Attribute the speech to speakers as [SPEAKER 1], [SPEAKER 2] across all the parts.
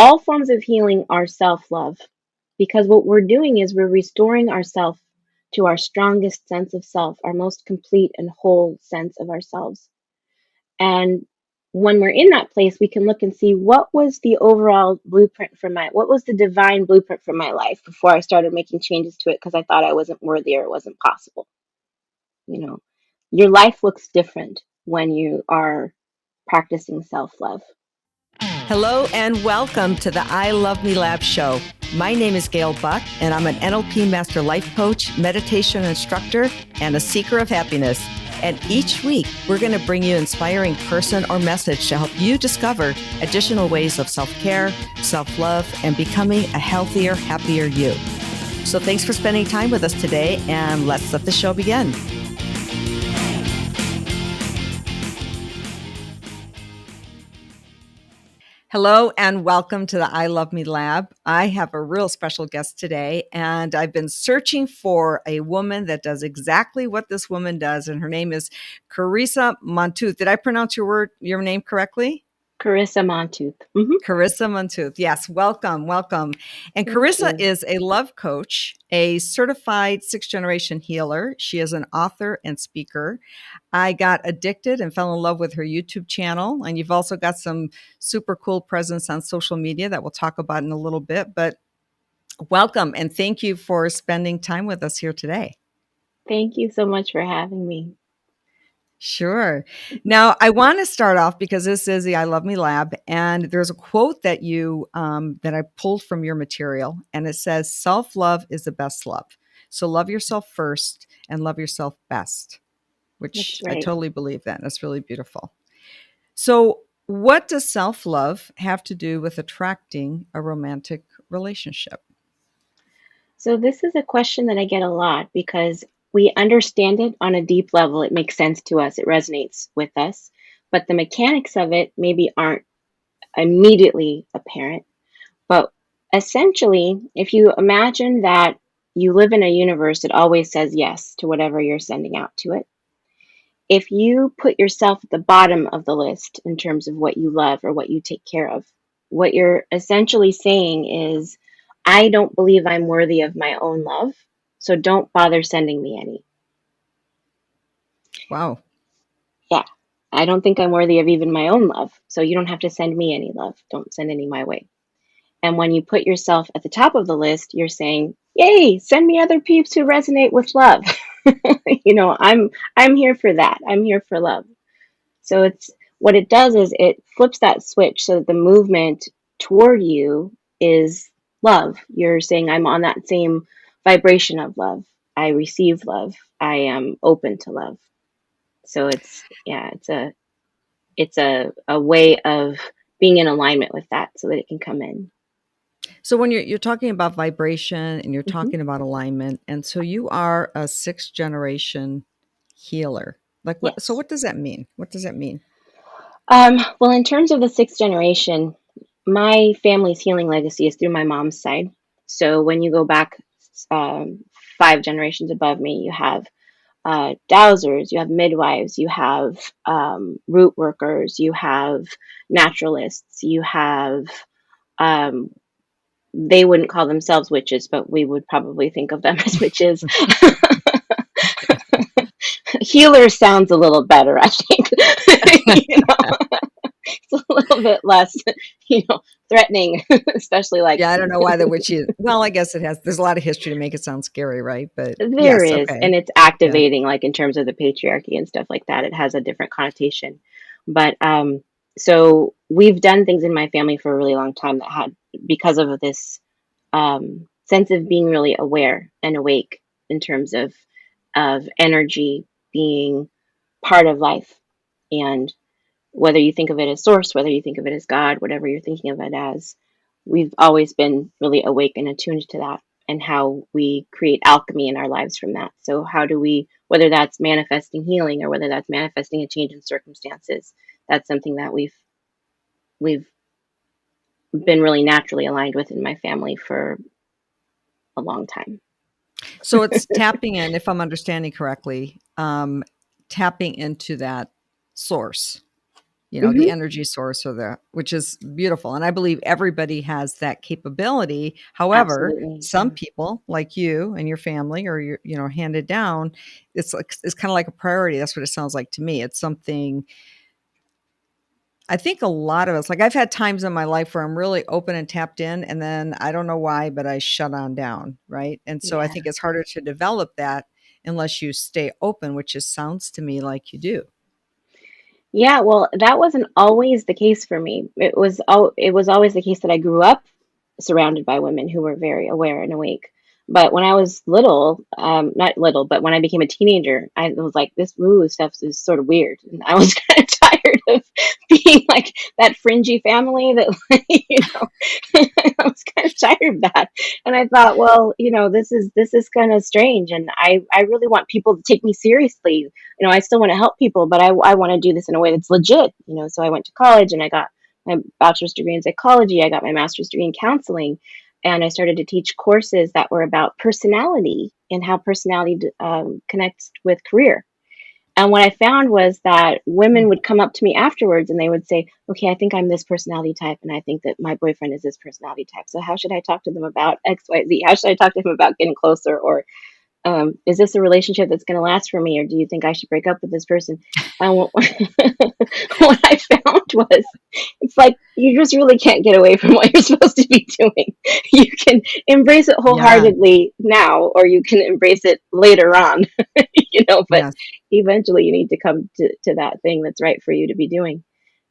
[SPEAKER 1] all forms of healing are self-love, because what we're doing is we're restoring ourself to our strongest sense of self, our most complete and whole sense of ourselves. And when we're in that place, we can look and see what was the overall blueprint for what was the divine blueprint for my life before I started making changes to it because I thought I wasn't worthy or it wasn't possible. You know, your life looks different when you are practicing self-love.
[SPEAKER 2] Hello and welcome to the I Love Me Lab show. My name is Gail Buck, and I'm an NLP Master Life Coach, meditation instructor, and a seeker of happiness. And each week, we're going to bring you an inspiring person or message to help you discover additional ways of self-care, self-love, and becoming a healthier, happier you. So thanks for spending time with us today, and let's let the show begin. Hello and welcome to the I Love Me Lab. I have a real special guest today, and I've been searching for a woman that does exactly what this woman does, and her name is Carisa Montooth. Did I pronounce your name correctly?
[SPEAKER 1] Carisa Montooth.
[SPEAKER 2] Carisa Montooth. Yes, welcome. And
[SPEAKER 1] Thank
[SPEAKER 2] Carisa
[SPEAKER 1] you.
[SPEAKER 2] is a love coach, a certified sixth-generation healer. She is an author and speaker. I got addicted and fell in love with her YouTube channel. And you've also got some super cool presence on social media that we'll talk about in a little bit. But welcome and thank you for spending time with us here today.
[SPEAKER 1] Thank you so much for having me.
[SPEAKER 2] Sure. Now, I want to start off because this is the I Love Me Lab, and there's a quote that that I pulled from your material, and it says, "Self-love is the best love. So love yourself first and love yourself best," which
[SPEAKER 1] That's
[SPEAKER 2] I
[SPEAKER 1] right.
[SPEAKER 2] totally believe that. That's really beautiful. So, what does self-love have to do with attracting a romantic relationship?
[SPEAKER 1] So this is a question that I get a lot because we understand it on a deep level. It makes sense to us. It resonates with us. But the mechanics of it maybe aren't immediately apparent. But essentially, if you imagine that you live in a universe that always says yes to whatever you're sending out to it, if you put yourself at the bottom of the list in terms of what you love or what you take care of, what you're essentially saying is, I don't believe I'm worthy of my own love, so don't bother sending me any.
[SPEAKER 2] Wow.
[SPEAKER 1] Yeah, I don't think I'm worthy of even my own love, so you don't have to send me any love. Don't send any my way. And when you put yourself at the top of the list, you're saying, "Yay, send me other peeps who resonate with love." I'm here for that. I'm here for love. So it's what it does is it flips that switch so that the movement toward you is love. You're saying, I'm on that same vibration of love. I receive love. I am open to love. So it's a way of being in alignment with that so that it can come in.
[SPEAKER 2] So when you're talking about vibration and you're
[SPEAKER 1] hmm
[SPEAKER 2] talking about alignment, and so you are a sixth generation healer. Like what? So
[SPEAKER 1] Yes.
[SPEAKER 2] what does that mean? What does that mean?
[SPEAKER 1] Well, in terms of the sixth generation, my family's healing legacy is through my mom's side. So when you go back um, 5 generations above me, you have dowsers, you have midwives, you have root workers, you have naturalists, you have, um, they wouldn't call themselves witches, but we would probably think of them as witches. Healer sounds a little better, I think. It's a little bit less, threatening, especially like
[SPEAKER 2] Yeah, I don't know why the witch is. Well, I guess it has. There's a lot of history to make it sound scary, right? But
[SPEAKER 1] there
[SPEAKER 2] yes,
[SPEAKER 1] is,
[SPEAKER 2] okay,
[SPEAKER 1] and it's
[SPEAKER 2] yeah.
[SPEAKER 1] activating, like in terms of the patriarchy and stuff like that. It has a different connotation. But so we've done things in my family for a really long time that had, because of this sense of being really aware and awake in terms of energy being part of life. And whether you think of it as source, whether you think of it as God, whatever you're thinking of it as, we've always been really awake and attuned to that and how we create alchemy in our lives from that. So how do we, whether that's manifesting healing or whether that's manifesting a change in circumstances, that's something that we've been really naturally aligned with in my family for a long time.
[SPEAKER 2] So it's tapping in, if I'm understanding correctly, tapping into that source. the
[SPEAKER 1] Hmm.
[SPEAKER 2] energy source or which is beautiful. And I believe everybody has that capability. However,
[SPEAKER 1] Absolutely.
[SPEAKER 2] some people like you and your family or your, handed down, it's kind of like a priority. That's what it sounds like to me. It's something I think a lot of us, like I've had times in my life where I'm really open and tapped in, and then I don't know why, but I shut on down. Right. And so I
[SPEAKER 1] Yeah.
[SPEAKER 2] think it's harder to develop that unless you stay open, which just sounds to me like you do.
[SPEAKER 1] Yeah, well, that wasn't always the case for me. It was always the case that I grew up surrounded by women who were very aware and awake. But when I was little, not little, but when I became a teenager, I was like, this woo stuff is sort of weird. And I was kind of tired of being like that fringy family that, I was kind of tired of that. And I thought, well, this is kind of strange. And I really want people to take me seriously. I still want to help people, but I want to do this in a way that's legit. So I went to college and I got my bachelor's degree in psychology. I got my master's degree in counseling, and I started to teach courses that were about personality and how personality connects with career. And what I found was that women would come up to me afterwards and they would say, okay, I think I'm this personality type, and I think that my boyfriend is this personality type. So how should I talk to them about XYZ? How should I talk to him about getting closer? Or is this a relationship that's going to last for me, or do you think I should break up with this person? And what I found was it's like you just really can't get away from what you're supposed to be doing. You can embrace it
[SPEAKER 2] Yeah.
[SPEAKER 1] wholeheartedly now, or you can embrace it later on, but
[SPEAKER 2] Yes.
[SPEAKER 1] eventually you need to come to that thing that's right for you to be doing.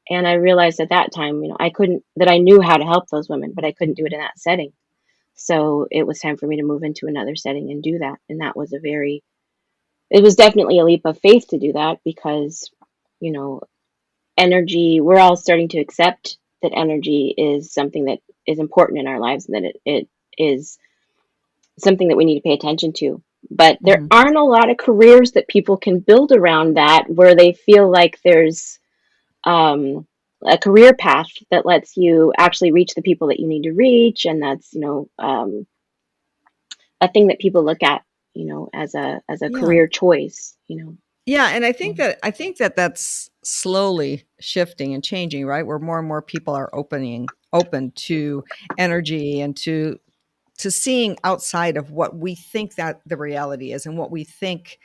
[SPEAKER 1] And I realized at that time, I knew how to help those women, but I couldn't do it in that setting. So it was time for me to move into another setting and do that. And it was definitely a leap of faith to do that because, you know, energy, we're all starting to accept that energy is something that is important in our lives and that it is something that we need to pay attention to. But there
[SPEAKER 2] Mhm.
[SPEAKER 1] aren't a lot of careers that people can build around that where they feel like there's um, a career path that lets you actually reach the people that you need to reach. And that's, a thing that people look at, as a
[SPEAKER 2] Yeah.
[SPEAKER 1] career choice,
[SPEAKER 2] Yeah, and
[SPEAKER 1] So,
[SPEAKER 2] I think that that's slowly shifting and changing, right? Where more and more people are open to energy and to seeing outside of what we think that the reality is and what we think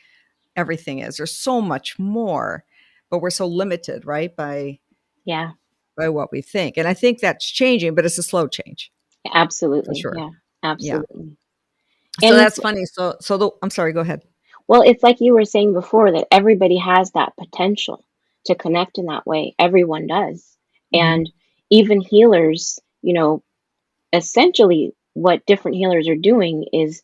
[SPEAKER 2] everything is. There's so much more, but we're so limited, right,
[SPEAKER 1] yeah,
[SPEAKER 2] by what we think. And I think that's changing, but it's a slow change for
[SPEAKER 1] absolutely.
[SPEAKER 2] sure.
[SPEAKER 1] Yeah,
[SPEAKER 2] Yeah.
[SPEAKER 1] absolutely.
[SPEAKER 2] So
[SPEAKER 1] And
[SPEAKER 2] that's funny. I'm sorry, go ahead.
[SPEAKER 1] it's like you were saying before that everybody has that potential to connect in that way. Everyone does.
[SPEAKER 2] Hmm.
[SPEAKER 1] And even healers, essentially what different healers are doing is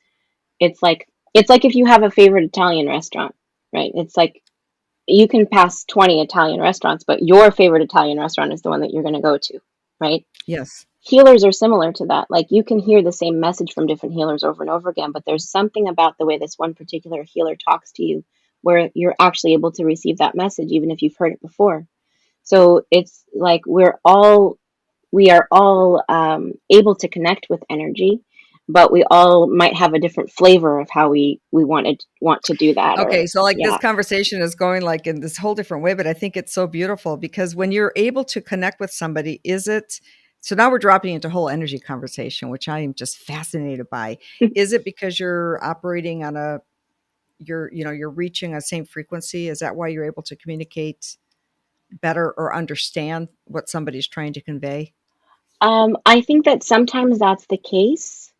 [SPEAKER 1] it's like if you have a favorite Italian restaurant, right? It's like you can pass 20 Italian restaurants, but your favorite Italian restaurant is the one that you're going to go to, right?
[SPEAKER 2] Yes.
[SPEAKER 1] Healers are similar to that. Like you can hear the same message from different healers over and over again, but there's something about the way this one particular healer talks to you where you're actually able to receive that message even if you've heard it before. So it's like we are all able to connect with energy, but we all might have a different flavor of how we want to do that. Or
[SPEAKER 2] Okay, so like this
[SPEAKER 1] yeah.
[SPEAKER 2] conversation is going like in this whole different way, but I think it's so beautiful because when you're able to connect with somebody, is it so now we're dropping into whole energy conversation, which I am just fascinated by. Is it because you're operating on you're reaching a same frequency? Is that why you're able to communicate better or understand what somebody's trying to convey?
[SPEAKER 1] I think that sometimes that's the case.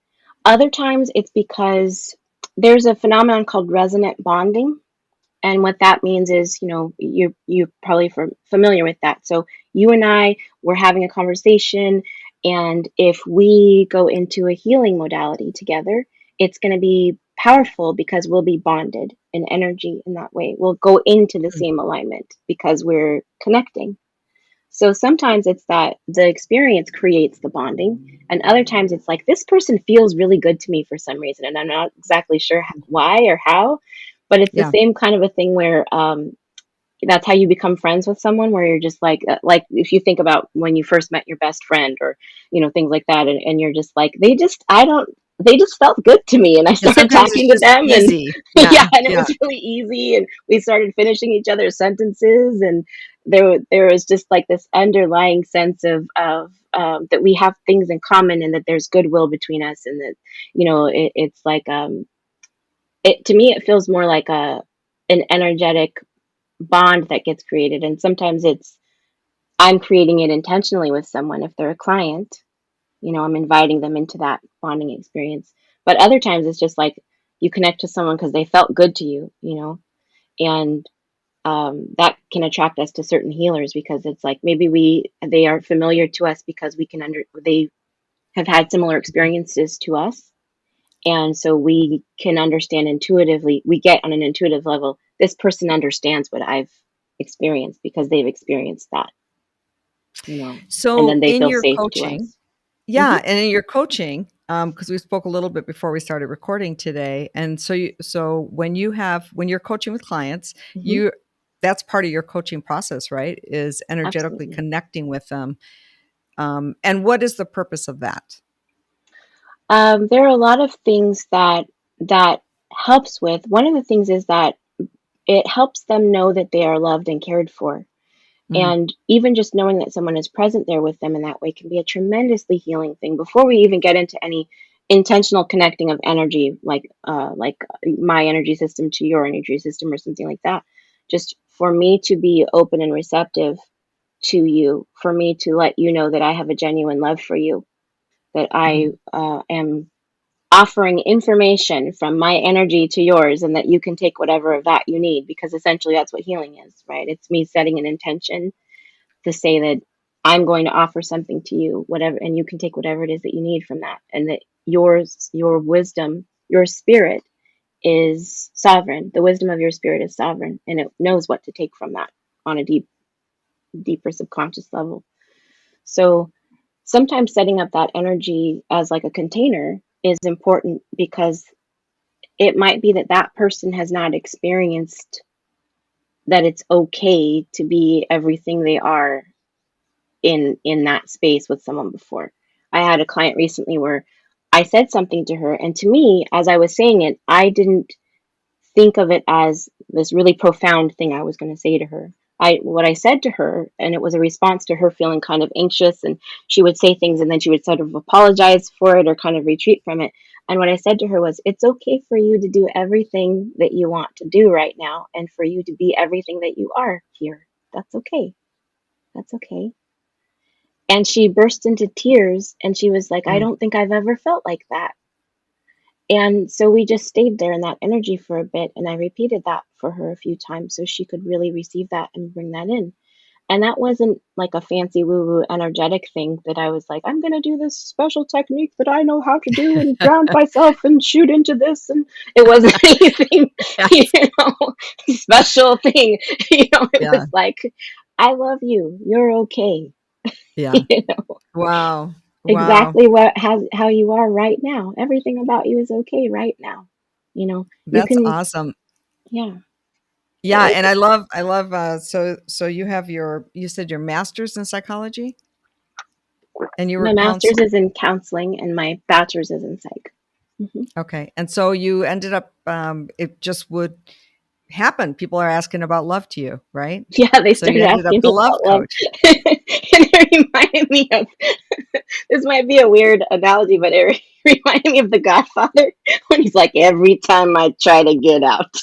[SPEAKER 1] Other times it's because there's a phenomenon called resonant bonding. And what that means is, you're probably familiar with that. So you and I were having a conversation, and if we go into a healing modality together, it's going to be powerful because we'll be bonded in energy in that way. We'll go into the
[SPEAKER 2] Mm.
[SPEAKER 1] same alignment because we're connecting. So sometimes it's that the experience creates the bonding, and other times it's like this person feels really good to me for some reason, and I'm not exactly sure why or how, but it's the
[SPEAKER 2] Yeah.
[SPEAKER 1] same kind of a thing where that's how you become friends with someone, where you're just like if you think about when you first met your best friend or things like that, and you're just like they just felt good to me, and I
[SPEAKER 2] And
[SPEAKER 1] started
[SPEAKER 2] sometimes it's
[SPEAKER 1] talking to
[SPEAKER 2] just
[SPEAKER 1] them, and
[SPEAKER 2] easy.
[SPEAKER 1] yeah,
[SPEAKER 2] Yeah.
[SPEAKER 1] and it
[SPEAKER 2] Yeah.
[SPEAKER 1] was really easy, and we started finishing each other's sentences, and there was just like this underlying sense of that we have things in common and that there's goodwill between us, and that it's like it to me it feels more like a an energetic bond that gets created. And sometimes it's I'm creating it intentionally with someone. If they're a client, I'm inviting them into that bonding experience. But other times it's just like you connect to someone because they felt good to you. And that can attract us to certain healers, because it's like maybe they are familiar to us because they have had similar experiences to us, and so we can understand intuitively. We get on an intuitive level, this person understands what I've experienced because they've experienced that. And then
[SPEAKER 2] So
[SPEAKER 1] they
[SPEAKER 2] in
[SPEAKER 1] feel
[SPEAKER 2] your
[SPEAKER 1] safe to
[SPEAKER 2] coaching,
[SPEAKER 1] us. Hmm.
[SPEAKER 2] yeah, and in your coaching, because we spoke a little bit before we started recording today, and so when you're coaching with clients,
[SPEAKER 1] Hmm.
[SPEAKER 2] you that's part of your coaching process, right? Is energetically
[SPEAKER 1] Absolutely.
[SPEAKER 2] connecting with them. And what is the purpose of that?
[SPEAKER 1] There are a lot of things that helps with. One of the things is that it helps them know that they are loved and cared for.
[SPEAKER 2] Mm,
[SPEAKER 1] And even just knowing that someone is present there with them in that way can be a tremendously healing thing before we even get into any intentional connecting of energy, like my energy system to your energy system or something like that. Just for me to be open and receptive to you, for me to let you know that I have a genuine love for you, that I
[SPEAKER 2] mm,
[SPEAKER 1] am offering information from my energy to yours, and that you can take whatever of that you need, because essentially that's what healing is, right? It's me setting an intention to say that I'm going to offer something to you, whatever, and you can take whatever it is that you need from that, and that your wisdom, your spirit is sovereign. The wisdom of your spirit is sovereign, and it knows what to take from that on a deeper subconscious level. So sometimes setting up that energy as like a container is important, because it might be that that person has not experienced that it's okay to be everything they are in that space with someone before. I had a client recently where I said something to her, and to me, as I was saying it, I didn't think of it as this really profound thing I was going to say to her. What I said to her, and it was a response to her feeling kind of anxious, and she would say things and then she would sort of apologize for it or kind of retreat from it. And what I said to her was, it's okay for you to do everything that you want to do right now, and for you to be everything that you are here. That's okay. That's okay. And she burst into tears and she was like, I
[SPEAKER 2] mm.
[SPEAKER 1] don't think I've ever felt like that. And so we just stayed there in that energy for a bit. And I repeated that for her a few times so she could really receive that and bring that in. And that wasn't like a fancy woo woo energetic thing that I was like, I'm going to do this special technique that I know how to do and ground myself and shoot into this. And it wasn't anything, you
[SPEAKER 2] Yes.
[SPEAKER 1] know, special thing. It
[SPEAKER 2] Yeah.
[SPEAKER 1] was like, I love you. You're okay.
[SPEAKER 2] Yeah.
[SPEAKER 1] You know,
[SPEAKER 2] Wow. Wow.
[SPEAKER 1] exactly how you are right now. Everything about you is okay right now. You
[SPEAKER 2] That's
[SPEAKER 1] can,
[SPEAKER 2] awesome.
[SPEAKER 1] yeah.
[SPEAKER 2] Yeah,
[SPEAKER 1] It,
[SPEAKER 2] and I love so you said your master's in psychology and you were
[SPEAKER 1] my master's
[SPEAKER 2] counseling.
[SPEAKER 1] is in counseling and my bachelor's is in psych. Hmm.
[SPEAKER 2] Okay. And so you ended up it just would happen. People are asking about love to you, right?
[SPEAKER 1] Yeah, they
[SPEAKER 2] So you
[SPEAKER 1] started
[SPEAKER 2] ended up
[SPEAKER 1] asking
[SPEAKER 2] the
[SPEAKER 1] me
[SPEAKER 2] love
[SPEAKER 1] about love.
[SPEAKER 2] coach.
[SPEAKER 1] And it reminded me of this might be a weird analogy, but it reminded me of The Godfather when he's like, every time I try to get out,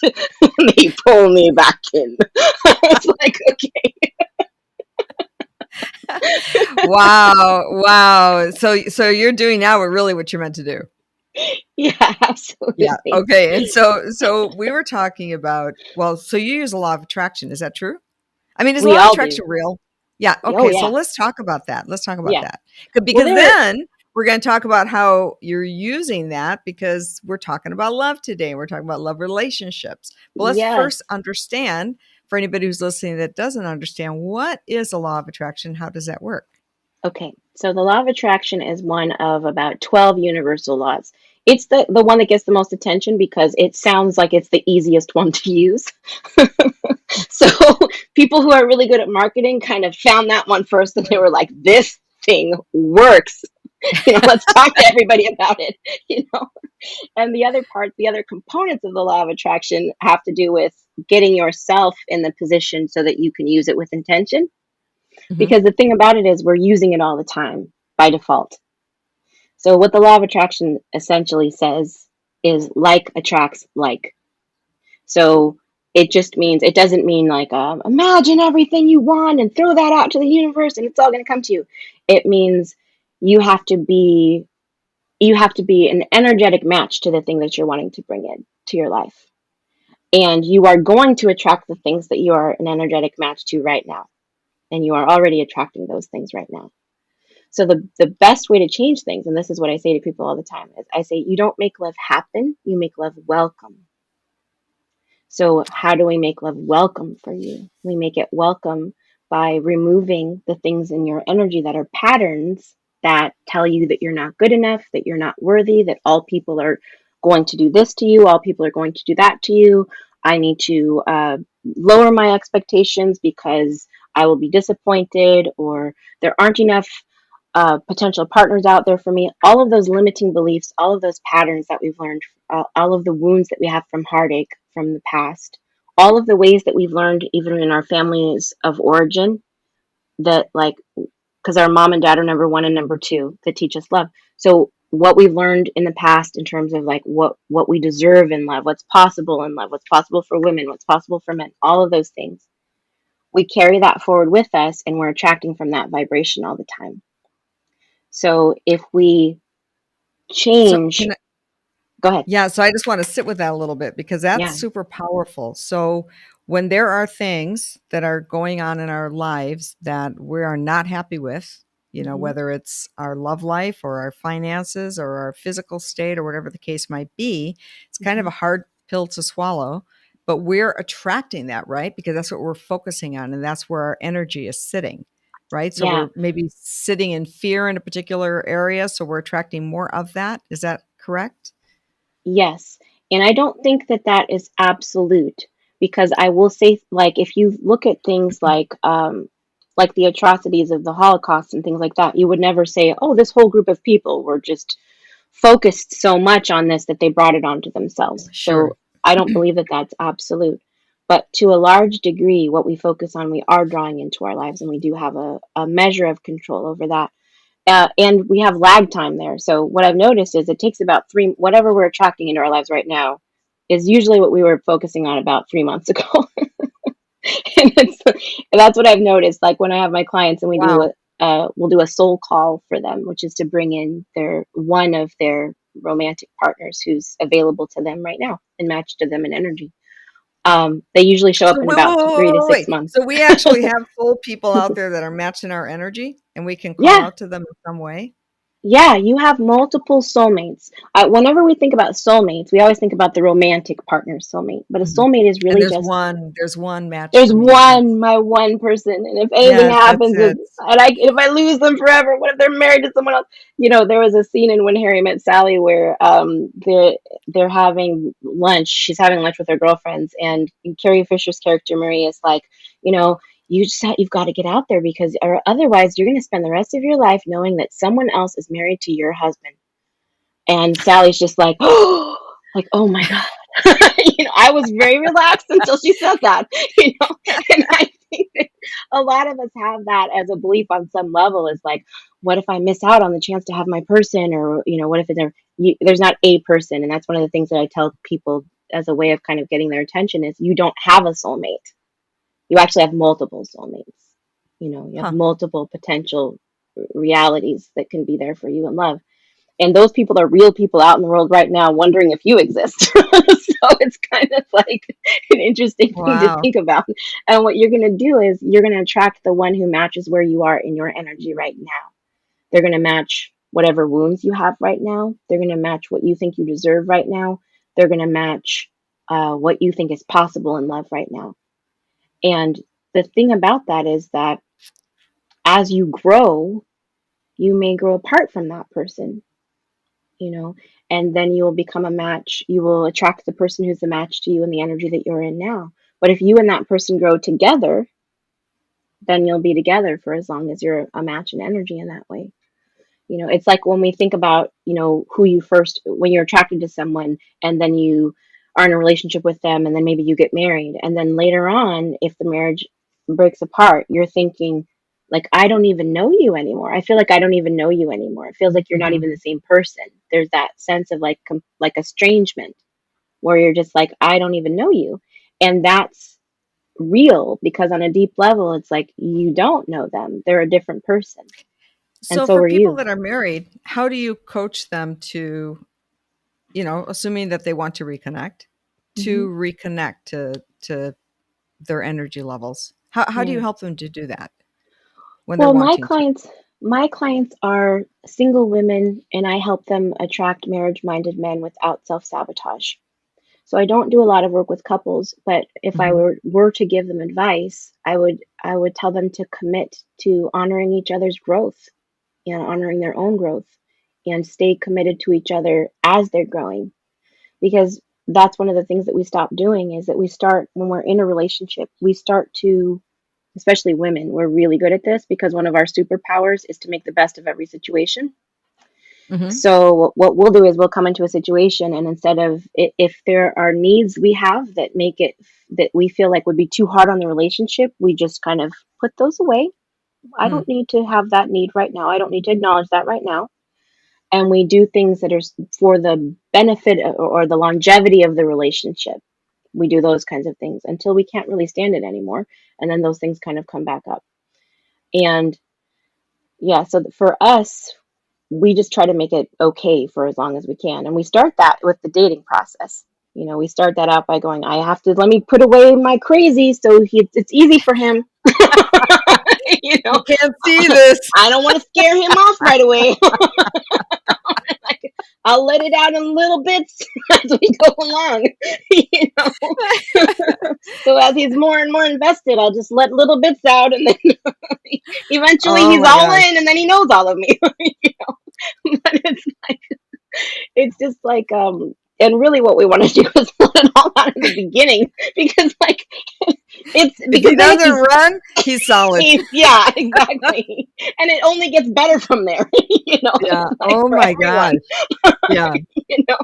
[SPEAKER 1] they pull me back in. I was like, okay,
[SPEAKER 2] Wow. Wow. So you're doing now really what you're meant to do.
[SPEAKER 1] yeah,
[SPEAKER 2] Yeah.
[SPEAKER 1] absolutely.
[SPEAKER 2] Okay. And so we were talking about, well, so you use a law of attraction. Is that true? I mean, is
[SPEAKER 1] We
[SPEAKER 2] law of
[SPEAKER 1] all do.
[SPEAKER 2] attraction real? Yeah.
[SPEAKER 1] Oh,
[SPEAKER 2] Okay. So
[SPEAKER 1] yeah.
[SPEAKER 2] let's talk about that. Let's talk about
[SPEAKER 1] Yeah.
[SPEAKER 2] that.
[SPEAKER 1] Well,
[SPEAKER 2] Because
[SPEAKER 1] there,
[SPEAKER 2] then we're going to talk about how you're using that because we're talking about love today. We're talking about love relationships. But let's
[SPEAKER 1] yes.
[SPEAKER 2] first understand for anybody who's listening that doesn't understand what is a law of attraction? How does that work?
[SPEAKER 1] Okay, so the law of attraction is one of about 12 universal laws. It's the one that gets the most attention because it sounds like it's the easiest one to use. So people who are really good at marketing kind of found that one first and they were like, this thing works. Let's talk to everybody about it. you know. And the other components of the law of attraction have to do with getting yourself in the position so that you can use it with intention.
[SPEAKER 2] Hmm.
[SPEAKER 1] Because the thing about it is we're using it all the time by default. So what the law of attraction essentially says is like attracts like. So it just means, it doesn't mean like imagine everything you want and throw that out to the universe and it's all going to come to you. It means you have to be you have to be an energetic match to the thing that you're wanting to bring in to your life. And you are going to attract the things that you are an energetic match to right now. And you are already attracting those things right now. So the best way to change things, and this is what I say to people all the time, is I say you don't make love happen, you make love welcome. So, how do we make love welcome for you? We make it welcome by removing the things in your energy that are patterns that tell you that you're not good enough, that you're not worthy, that all people are going to do this to you, all people are going to do that to you. I need to lower my expectations because I will be disappointed, or there aren't enough potential partners out there for me. All of those limiting beliefs, all of those patterns that we've learned, all of the wounds that we have from heartache from the past, all of the ways that we've learned, even in our families of origin, that like, because our mom and dad are number one and number two that teach us love. So what we've learned in the past in terms of like what we deserve in love, what's possible in love, what's possible for women, what's possible for men, all of those things, we carry that forward with us, and we're attracting from that vibration all the time. So if we
[SPEAKER 2] So
[SPEAKER 1] change,
[SPEAKER 2] can
[SPEAKER 1] go ahead.
[SPEAKER 2] Yeah, so I just want to sit with that a little bit because that's
[SPEAKER 1] Yeah.
[SPEAKER 2] super powerful. So when there are things that are going on in our lives that we are not happy with,
[SPEAKER 1] Hmm.
[SPEAKER 2] whether it's our love life or our finances or our physical state or whatever the case might be, it's kind of
[SPEAKER 1] Hmm.
[SPEAKER 2] a hard pill to swallow, but we're attracting that, right? Because that's what we're focusing on and that's where our energy is sitting, right? So
[SPEAKER 1] Yeah.
[SPEAKER 2] we're maybe sitting in fear in a particular area, so we're attracting more of that. Is that correct?
[SPEAKER 1] Yes. And I don't think that that is absolute, because I will say, like, if you look at things like the atrocities of the Holocaust and things like that, you would never say, oh, this whole group of people were just focused so much on this that they brought it onto themselves.
[SPEAKER 2] Sure.
[SPEAKER 1] So I don't believe that that's absolute. But to a large degree, what we focus on, we are drawing into our lives, and we do have a measure of control over that. And we have lag time there. So what I've noticed is it takes about whatever we're attracting into our lives right now is usually what we were focusing on about 3 months ago. And that's what I've noticed. Like when I have my clients and
[SPEAKER 2] Wow.
[SPEAKER 1] we'll do a soul call for them, which is to bring in their one of their romantic partners who's available to them right now and match to them in energy. They usually show up
[SPEAKER 2] So
[SPEAKER 1] in
[SPEAKER 2] wait,
[SPEAKER 1] about
[SPEAKER 2] wait, wait, wait,
[SPEAKER 1] 3 to 6
[SPEAKER 2] wait.
[SPEAKER 1] months.
[SPEAKER 2] So we actually have soul people out there that are matching our energy and we can call
[SPEAKER 1] Yeah.
[SPEAKER 2] out to them in some way?
[SPEAKER 1] Yeah, you have multiple soulmates. Whenever we think about soulmates, we always think about the romantic partner soulmate, but a
[SPEAKER 2] Mhm.
[SPEAKER 1] soulmate is
[SPEAKER 2] And
[SPEAKER 1] really just
[SPEAKER 2] there's one match
[SPEAKER 1] there's
[SPEAKER 2] for me.
[SPEAKER 1] one, my one person, and if anything
[SPEAKER 2] Yes, that's
[SPEAKER 1] happens,
[SPEAKER 2] it.
[SPEAKER 1] if I lose them forever, what if they're married to someone else? There was a scene in When Harry Met Sally where they're having lunch. She's having lunch with her girlfriends, and Carrie Fisher's character Marie is like, you know, you've got to get out there, because or otherwise you're going to spend the rest of your life knowing that someone else is married to your husband. And Sally's just like, oh, like, oh my God. I was very relaxed until she said that, and I think that a lot of us have that as a belief on some level, is like, what if I miss out on the chance to have my person? Or, what if there's not a person? And that's one of the things that I tell people as a way of kind of getting their attention is you don't have a soulmate. You actually have multiple soulmates. You have
[SPEAKER 2] Huh.
[SPEAKER 1] multiple potential realities that can be there for you in love, and those people are real people out in the world right now wondering if you exist. So it's kind of like an interesting thing to
[SPEAKER 2] Wow.
[SPEAKER 1] think about. And what you're going to do is you're going to attract the one who matches where you are in your energy right now. They're going to match whatever wounds you have right now. They're going to match what you think you deserve right now. They're going to match what you think is possible in love right now. And the thing about that is that as you grow, you may grow apart from that person, you know, and then you will become a match. You will attract the person who's a match to you in the energy that you're in now. But if you and that person grow together, then you'll be together for as long as you're a match in energy in that way. It's like when we think about, who you first, when you're attracted to someone and then you are in a relationship with them, and then maybe you get married, and then later on, if the marriage breaks apart, you're thinking, like, I don't even know you anymore. I feel like I don't even know you anymore. It feels like you're not
[SPEAKER 2] Hmm.
[SPEAKER 1] even the same person. There's that sense of like estrangement where you're just like, I don't even know you. And that's real, because on a deep level, it's like you don't know them. They're a different person. And
[SPEAKER 2] So
[SPEAKER 1] so
[SPEAKER 2] for
[SPEAKER 1] are
[SPEAKER 2] people
[SPEAKER 1] you.
[SPEAKER 2] that are married, how do you coach them to, assuming that they want
[SPEAKER 1] Hmm.
[SPEAKER 2] to reconnect to their energy levels? How do you
[SPEAKER 1] Yeah.
[SPEAKER 2] help them to do that when they're
[SPEAKER 1] Well,
[SPEAKER 2] wanting to?
[SPEAKER 1] my clients are single women, and I help them attract marriage-minded men without self-sabotage. So I don't do a lot of work with couples, but if I
[SPEAKER 2] Hmm.
[SPEAKER 1] were to give them advice, I would tell them to commit to honoring each other's growth and honoring their own growth, and stay committed to each other as they're growing. Because that's one of the things that we stop doing, is that we start, when we're in a relationship, we start to, especially women, we're really good at this because one of our superpowers is to make the best of every situation.
[SPEAKER 2] Hmm.
[SPEAKER 1] So what we'll do is we'll come into a situation, and instead of, if there are needs we have that make it, that we feel like would be too hard on the relationship, we just kind of put those away. I
[SPEAKER 2] Mm.
[SPEAKER 1] don't need to have that need right now. I don't need to acknowledge that right now. And we do things that are for the benefit or the longevity of the relationship. We do those kinds of things until we can't really stand it anymore, and then those things kind of come back up. And yeah, so for us, we just try to make it okay for as long as we can. And we start that with the dating process. We start that out by going, I have to, let me put away my crazy so it's easy for him. you
[SPEAKER 2] You
[SPEAKER 1] know,
[SPEAKER 2] can't see this.
[SPEAKER 1] I don't want to scare him off right away. Like, I'll let it out in little bits as we go along. you know. So as he's more and more invested, I'll just let little bits out, and then eventually
[SPEAKER 2] Oh
[SPEAKER 1] he's
[SPEAKER 2] my
[SPEAKER 1] all
[SPEAKER 2] gosh.
[SPEAKER 1] in, and then he knows all of me. But it's just like, and really what we want to do is let it all out in the beginning, because like it's
[SPEAKER 2] If he
[SPEAKER 1] because then if
[SPEAKER 2] doesn't run, he's solid.
[SPEAKER 1] he's yeah, exactly, and it only gets better from there.
[SPEAKER 2] Yeah.
[SPEAKER 1] It's like
[SPEAKER 2] Oh
[SPEAKER 1] for
[SPEAKER 2] my
[SPEAKER 1] everyone.
[SPEAKER 2] gosh. Yeah.
[SPEAKER 1] you know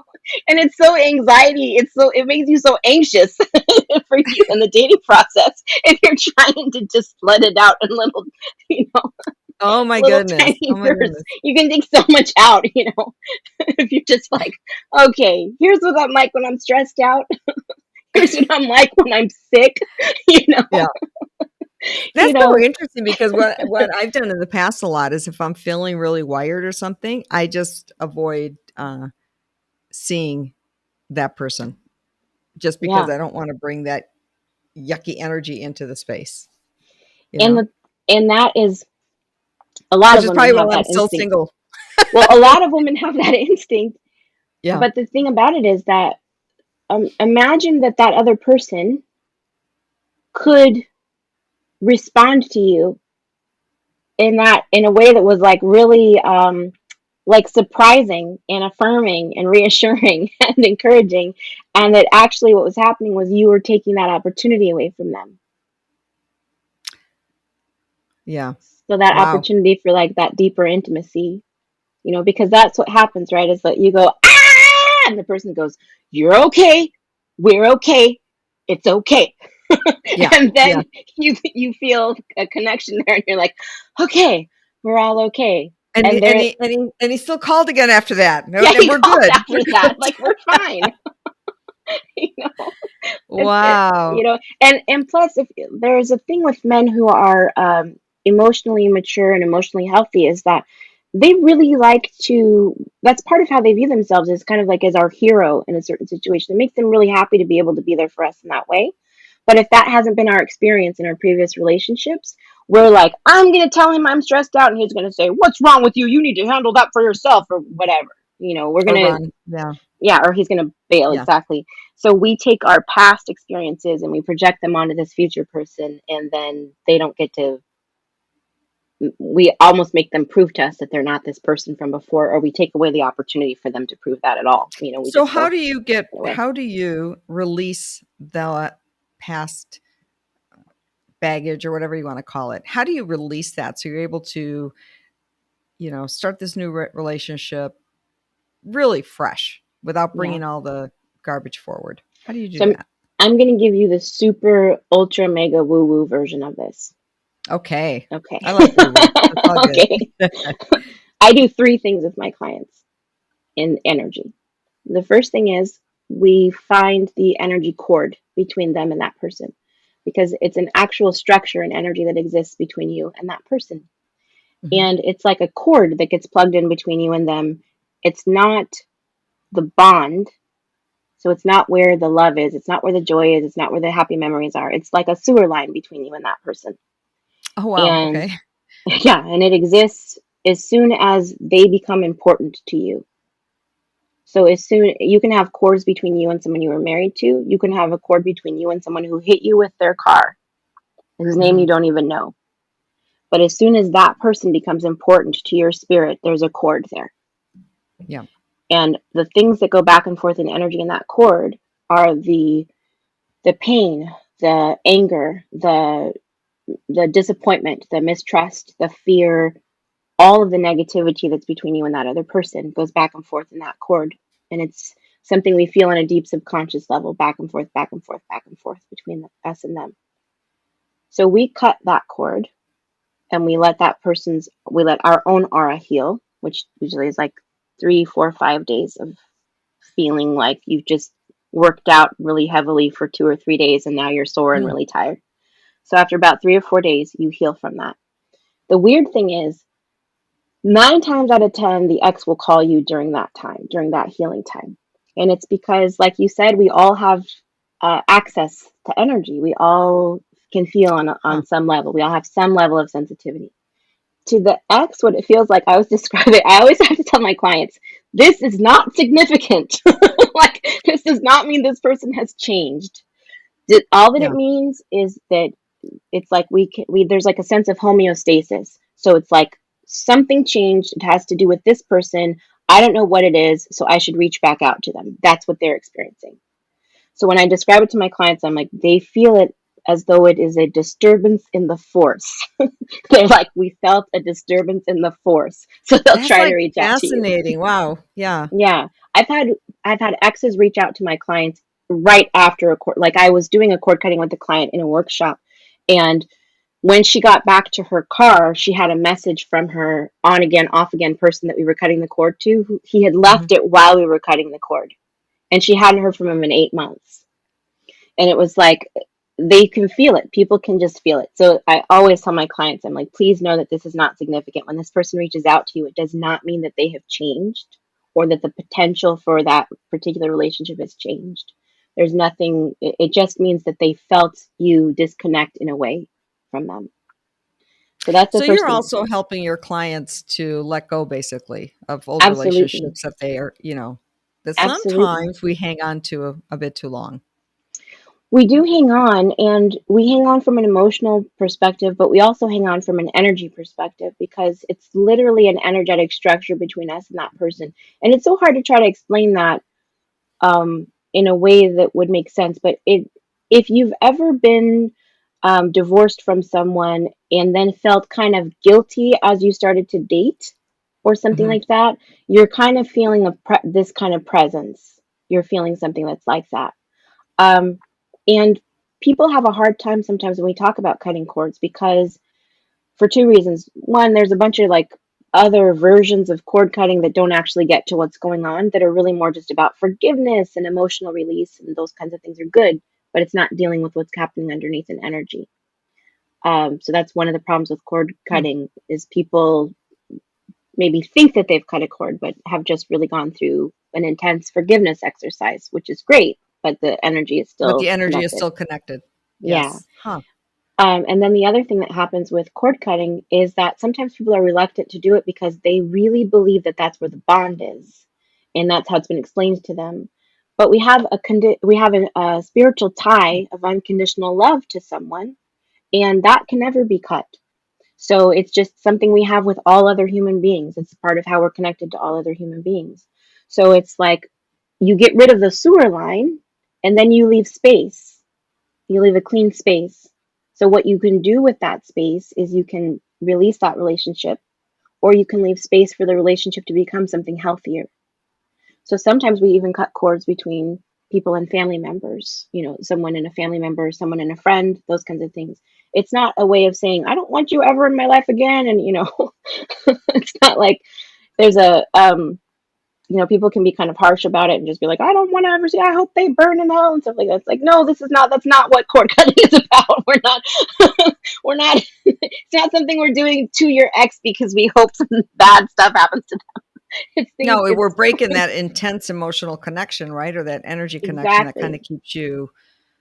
[SPEAKER 1] and it's so anxiety, it makes you so anxious for you in the dating process if you're trying to just let it out in little, you know
[SPEAKER 2] Oh my
[SPEAKER 1] little
[SPEAKER 2] goodness. Oh
[SPEAKER 1] tiny
[SPEAKER 2] my
[SPEAKER 1] bursts.
[SPEAKER 2] goodness.
[SPEAKER 1] You can take so much out, if you're just like, okay, here's what I'm like when I'm stressed out, here's what I'm like when I'm sick. you know
[SPEAKER 2] Yeah.
[SPEAKER 1] you
[SPEAKER 2] That's so
[SPEAKER 1] know
[SPEAKER 2] interesting because what I've done in the past a lot is if I'm feeling really wired or something, I just avoid seeing that person just because
[SPEAKER 1] yeah.
[SPEAKER 2] I don't want to bring that yucky energy into the space, you
[SPEAKER 1] and
[SPEAKER 2] know?
[SPEAKER 1] the and that is, a lot
[SPEAKER 2] Which
[SPEAKER 1] of
[SPEAKER 2] is
[SPEAKER 1] women
[SPEAKER 2] probably
[SPEAKER 1] have
[SPEAKER 2] why I'm
[SPEAKER 1] that
[SPEAKER 2] still
[SPEAKER 1] instinct.
[SPEAKER 2] single.
[SPEAKER 1] Well, a lot of women have that instinct.
[SPEAKER 2] Yeah.
[SPEAKER 1] But the thing about it is that, imagine that that other person could respond to you in a way that was like really, like surprising and affirming and reassuring and encouraging, and that actually what was happening was you were taking that opportunity away from them.
[SPEAKER 2] Yeah.
[SPEAKER 1] So that
[SPEAKER 2] Wow.
[SPEAKER 1] opportunity for like that deeper intimacy, because that's what happens, right? Is that you go, ah, and the person goes, you're okay, we're okay, it's okay.
[SPEAKER 2] Yeah.
[SPEAKER 1] And
[SPEAKER 2] Yeah.
[SPEAKER 1] then you feel a connection there, and you're like, okay, we're all okay.
[SPEAKER 2] And
[SPEAKER 1] And
[SPEAKER 2] he and
[SPEAKER 1] there,
[SPEAKER 2] he and he and he still called again after that. No,
[SPEAKER 1] yeah,
[SPEAKER 2] and
[SPEAKER 1] he
[SPEAKER 2] we're
[SPEAKER 1] called
[SPEAKER 2] good. We're
[SPEAKER 1] after that,
[SPEAKER 2] good.
[SPEAKER 1] like, we're fine. you know
[SPEAKER 2] Wow.
[SPEAKER 1] and plus, if there's a thing with men who are, emotionally mature and emotionally healthy, is that they really like to, that's part of how they view themselves, is kind of like as our hero in a certain situation. It makes them really happy to be able to be there for us in that way. But if that hasn't been our experience in our previous relationships, we're like, I'm going to tell him I'm stressed out, and he's going to say, what's wrong with you, you need to handle that for yourself, or whatever. We're
[SPEAKER 2] Or
[SPEAKER 1] going to,
[SPEAKER 2] run. Yeah.
[SPEAKER 1] yeah, or he's going to bail,
[SPEAKER 2] Yeah.
[SPEAKER 1] exactly. So we take our past experiences and we project them onto this future person, and then they don't get to, we almost make them prove to us that they're not this person from before, or we take away the opportunity for them to prove that at all. We
[SPEAKER 2] So
[SPEAKER 1] just go away.
[SPEAKER 2] how do you release the past baggage or whatever you want to call it? How do you release that so you're able to, start this new relationship really fresh without
[SPEAKER 1] Yeah.
[SPEAKER 2] bringing all the garbage forward? How do you do
[SPEAKER 1] So
[SPEAKER 2] that?
[SPEAKER 1] I'm going to give you the super ultra mega woo woo version of this.
[SPEAKER 2] Okay.
[SPEAKER 1] Okay.
[SPEAKER 2] I like woo woo. That's all good.
[SPEAKER 1] Okay. I do three things with my clients in energy. The first thing is we find the energy cord between them and that person because it's an actual structure and energy that exists between you and that person.
[SPEAKER 2] Hmm.
[SPEAKER 1] And it's like a cord that gets plugged in between you and them. It's not the bond. So it's not where the love is. It's not where the joy is. It's not where the happy memories are. It's like a sewer line between you and that person.
[SPEAKER 2] Oh, wow.
[SPEAKER 1] And
[SPEAKER 2] Okay.
[SPEAKER 1] yeah, and it exists as soon as they become important to you. So as soon you can have cords between you and someone you were married to, you can have a cord between you and someone who hit you with their car, whose name you
[SPEAKER 2] Hmm.
[SPEAKER 1] don't even know. But as soon as that person becomes important to your spirit, there's a cord there.
[SPEAKER 2] Yeah.
[SPEAKER 1] And the things that go back and forth in energy in that cord are the pain, the anger, the disappointment, the mistrust, the fear, all of the negativity that's between you and that other person goes back and forth in that cord. And it's something we feel on a deep subconscious level, back and forth, back and forth, back and forth between us and them. So we cut that cord and we let our own aura heal, which usually is like 3, 4, 5 days of feeling like you've just worked out really heavily for 2 or 3 days and now you're sore and
[SPEAKER 2] Mm.
[SPEAKER 1] really tired. So after about 3 or 4 days, you heal from that. The weird thing is, 9 times out of 10, the ex will call you during that time, during that healing time. And it's because, like you said, we all have access to energy. We all can feel
[SPEAKER 2] Huh.
[SPEAKER 1] on some level. We all have some level of sensitivity. To the ex, what it feels like, I was describing, I always have to tell my clients, this is not significant. Like, this does not mean this person has changed. All that it
[SPEAKER 2] Yeah.
[SPEAKER 1] means is that it's like we there's like a sense of homeostasis. So it's like something changed. It has to do with this person. I don't know what it is, so I should reach back out to them. That's what they're experiencing. So when I describe it to my clients, I'm like, they feel it as though it is a disturbance in the force. They're like, we felt a disturbance in the force. So they'll
[SPEAKER 2] That's
[SPEAKER 1] try to
[SPEAKER 2] like
[SPEAKER 1] reach out to you.
[SPEAKER 2] fascinating. Wow. Yeah.
[SPEAKER 1] Yeah. I've had exes reach out to my clients right after a cord. Like I was doing a cord cutting with a client in a workshop, and when she got back to her car, she had a message from her on again, off again person that we were cutting the cord to. He had
[SPEAKER 2] Hmm.
[SPEAKER 1] left it while we were cutting the cord, and she hadn't heard from him in 8 months. And it was like they can feel it. People can just feel it. So I always tell my clients, I'm like, please know that this is not significant. When this person reaches out to you, it does not mean that they have changed or that the potential for that particular relationship has changed. There's nothing, it just means that they felt you disconnect in a way from them. So that's the
[SPEAKER 2] So
[SPEAKER 1] first
[SPEAKER 2] you're
[SPEAKER 1] thing.
[SPEAKER 2] also helping your clients to let go basically of old
[SPEAKER 1] Absolutely.
[SPEAKER 2] relationships that they are, that
[SPEAKER 1] Absolutely.
[SPEAKER 2] sometimes we hang on to a bit too long.
[SPEAKER 1] We do hang on, and we hang on from an emotional perspective, but we also hang on from an energy perspective because it's literally an energetic structure between us and that person. And it's so hard to try to explain that in a way that would make sense. But if you've ever been divorced from someone and then felt kind of guilty as you started to date or something
[SPEAKER 2] Hmm.
[SPEAKER 1] like that, you're kind of feeling this kind of presence. You're feeling something that's like that. Um, and people have a hard time sometimes when we talk about cutting cords because for two reasons. One, there's a bunch of like other versions of cord cutting that don't actually get to what's going on that are really more just about forgiveness and emotional release, and those kinds of things are good, but it's not dealing with what's happening underneath in energy. So that's one of the problems with cord cutting is people maybe think that they've cut a cord, but have just really gone through an intense forgiveness exercise, which is great, but the energy is
[SPEAKER 2] But the
[SPEAKER 1] still
[SPEAKER 2] energy is
[SPEAKER 1] connected.
[SPEAKER 2] still connected.
[SPEAKER 1] Yeah.
[SPEAKER 2] Yes. Huh.
[SPEAKER 1] And then the other thing that happens with cord cutting is that sometimes people are reluctant to do it because they really believe that that's where the bond is, and that's how it's been explained to them. But we have a spiritual tie of unconditional love to someone, and that can never be cut. So it's just something we have with all other human beings. It's part of how we're connected to all other human beings. So it's like you get rid of the sewer line, and then you leave space, you leave a clean space. So what you can do with that space is you can release that relationship or you can leave space for the relationship to become something healthier. So sometimes we even cut cords between people and family members, someone in a family member, someone in a friend, those kinds of things. It's not a way of saying, I don't want you ever in my life again. And, it's not like there's people can be kind of harsh about it and just be like, I don't want to ever see, I hope they burn in hell and stuff like that. It's like, no, that's not what cord cutting is about. We're not, it's not something we're doing to your ex because we hope some bad stuff happens to them.
[SPEAKER 2] No, we're
[SPEAKER 1] It's
[SPEAKER 2] breaking that intense emotional connection, right? Or that energy connection that kind
[SPEAKER 1] exactly.
[SPEAKER 2] of keeps you.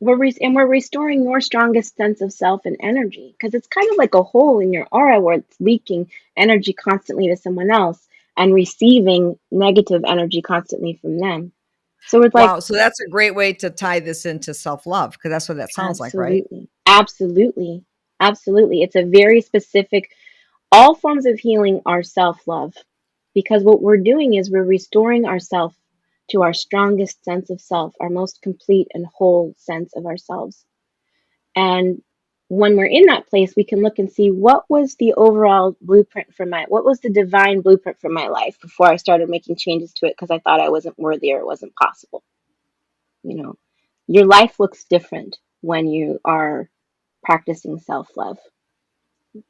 [SPEAKER 1] We're restoring your strongest sense of self and energy because it's kind of like a hole in your aura where it's leaking energy constantly to someone else and receiving negative energy constantly from them. So it's like,
[SPEAKER 2] Wow. So that's a great way to tie this into self-love, because that's what that sounds like, right?
[SPEAKER 1] absolutely, absolutely, absolutely. It's a very specific, all forms of healing are self love because what we're doing is we're restoring ourself to our strongest sense of self, our most complete and whole sense of ourselves. And when we're in that place, we can look and see what was the overall blueprint for what was the divine blueprint for my life before I started making changes to it because I thought I wasn't worthy or it wasn't possible. You know, your life looks different when you are practicing self love.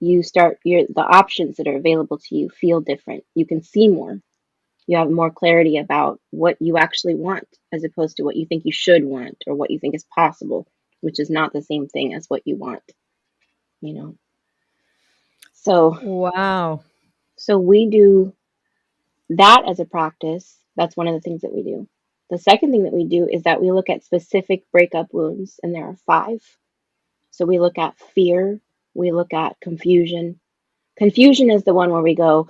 [SPEAKER 1] The options that are available to you feel different. You can see more. You have more clarity about what you actually want as opposed to what you think you should want or what you think is possible, which is not the same thing as what you want, you know. So
[SPEAKER 2] Wow.
[SPEAKER 1] so we do that as a practice. That's one of the things that we do. The second thing that we do is that we look at specific breakup wounds, and there are five. So we look at fear, we look at confusion. Confusion is the one where we go,